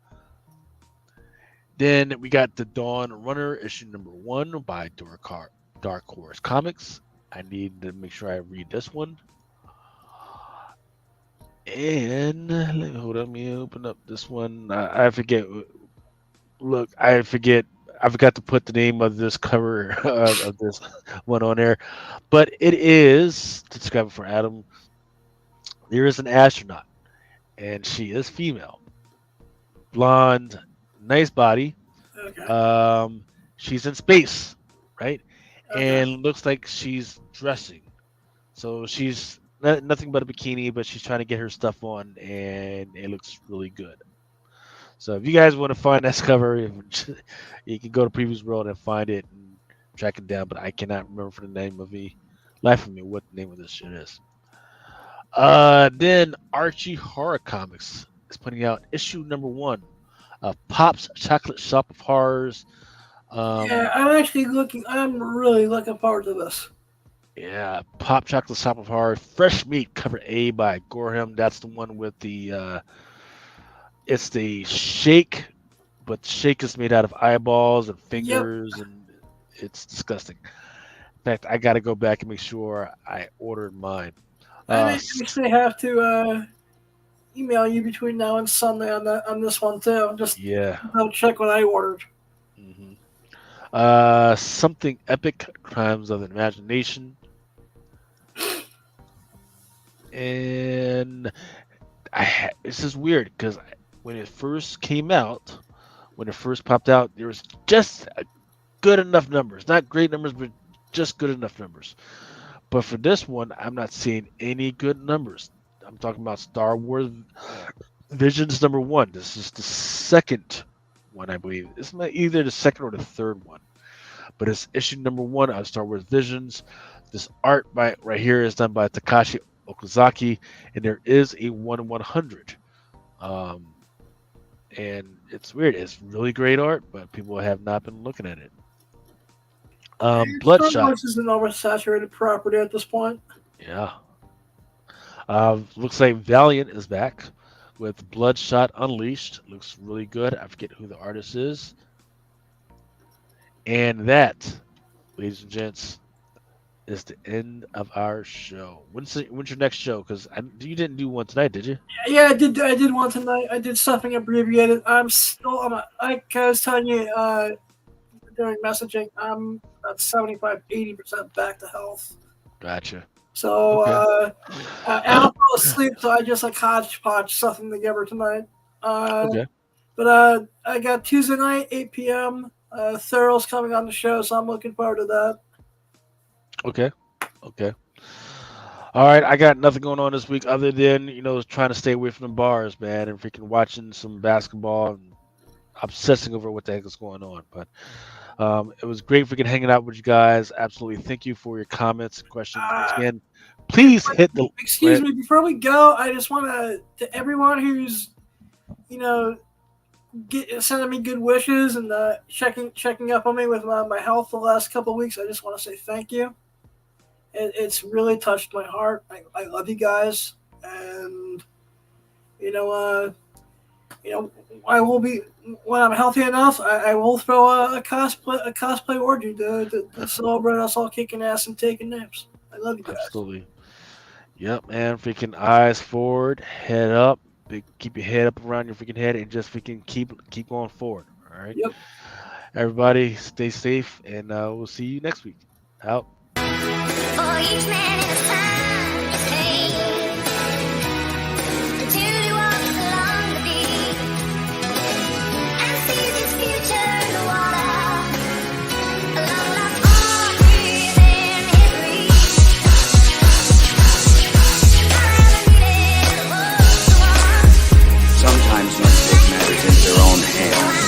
Then we got The Dawn Runner, issue number 1 by Dark Horse Comics. I need to make sure I read this one. And let me open up this one. I forget. Look, I forget. I forgot to put the name of this cover of this one on there, but it is, to describe it for Adam, there is an astronaut, and she is female, blonde, nice body. Okay. She's in space, right? Okay. And looks like she's dressing. So she's nothing but a bikini, but she's trying to get her stuff on, and it looks really good. So if you guys want to find that cover, you can go to Previous World and find it and track it down. But I cannot remember for the name of life of me what the name of this shit is. Then Archie Horror Comics is putting out issue number 1 of Pop's Chocolate Shop of Horrors. Yeah, I'm really looking forward to this. Yeah, Pop Chocolate Shop of Horrors, Fresh Meat, cover A by Gorham. That's the one with the. It's the shake, but the shake is made out of eyeballs and fingers, and it's disgusting. In fact, I got to go back and make sure I ordered mine. I actually have to email you between now and Sunday on this one too. Just double check what I ordered. Mm-hmm. Something Epic, Crimes of the Imagination, and this is weird because when it first came out, when it first popped out, there was just good enough numbers. Not great numbers, but just good enough numbers. But for this one, I'm not seeing any good numbers. I'm talking about Star Wars Visions number 1. This is the second one, I believe. It's either the second or the third one. But it's issue number 1 of Star Wars Visions. This art right here is done by Takashi Okazaki, and there is a 1/100. And it's weird. It's really great art, but people have not been looking at it. Bloodshot. Star Wars is an oversaturated property at this point. Yeah. Looks like Valiant is back with Bloodshot Unleashed. Looks really good. I forget who the artist is. And that, ladies and gents, is the end of our show. When's your next show? Because you didn't do one tonight, did you? Yeah, I did one tonight. I did something abbreviated. I'm still, like I was telling you during messaging, I'm about 75-80% back to health. Gotcha. So Okay. Al fell asleep, so I just like hodgepodge something together tonight. Okay. But I got Tuesday night, 8 p.m. Thurl's coming on the show, so I'm looking forward to that. Okay. All right, I got nothing going on this week other than trying to stay away from the bars, man, and freaking watching some basketball and obsessing over what the heck is going on. But it was great freaking hanging out with you guys. Absolutely, thank you for your comments and questions. Once again, please hit the. Excuse me, before we go, I just want to everyone who's sending me good wishes and checking up on me with my health the last couple of weeks. I just want to say thank you. It's really touched my heart. I love you guys, and I will be when I'm healthy enough. I will throw a cosplay orgy to celebrate us all kicking ass and taking naps. I love you guys. Absolutely. Yep, man. Freaking eyes forward, head up. Keep your head up around your freaking head, and just freaking keep going forward. All right. Yep. Everybody, stay safe, and we'll see you next week. Out. For each man in his time is pain, until he walks along the beach and sees his future in the water, along life's arm within his reach. Never needed a book to walk. Sometimes men take matters into their own hands.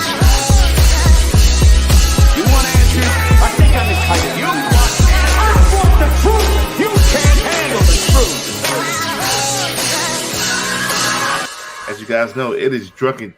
You want answers? I think I'm entitled. You want the truth. You can't handle the truth. As you guys know, it is Drunken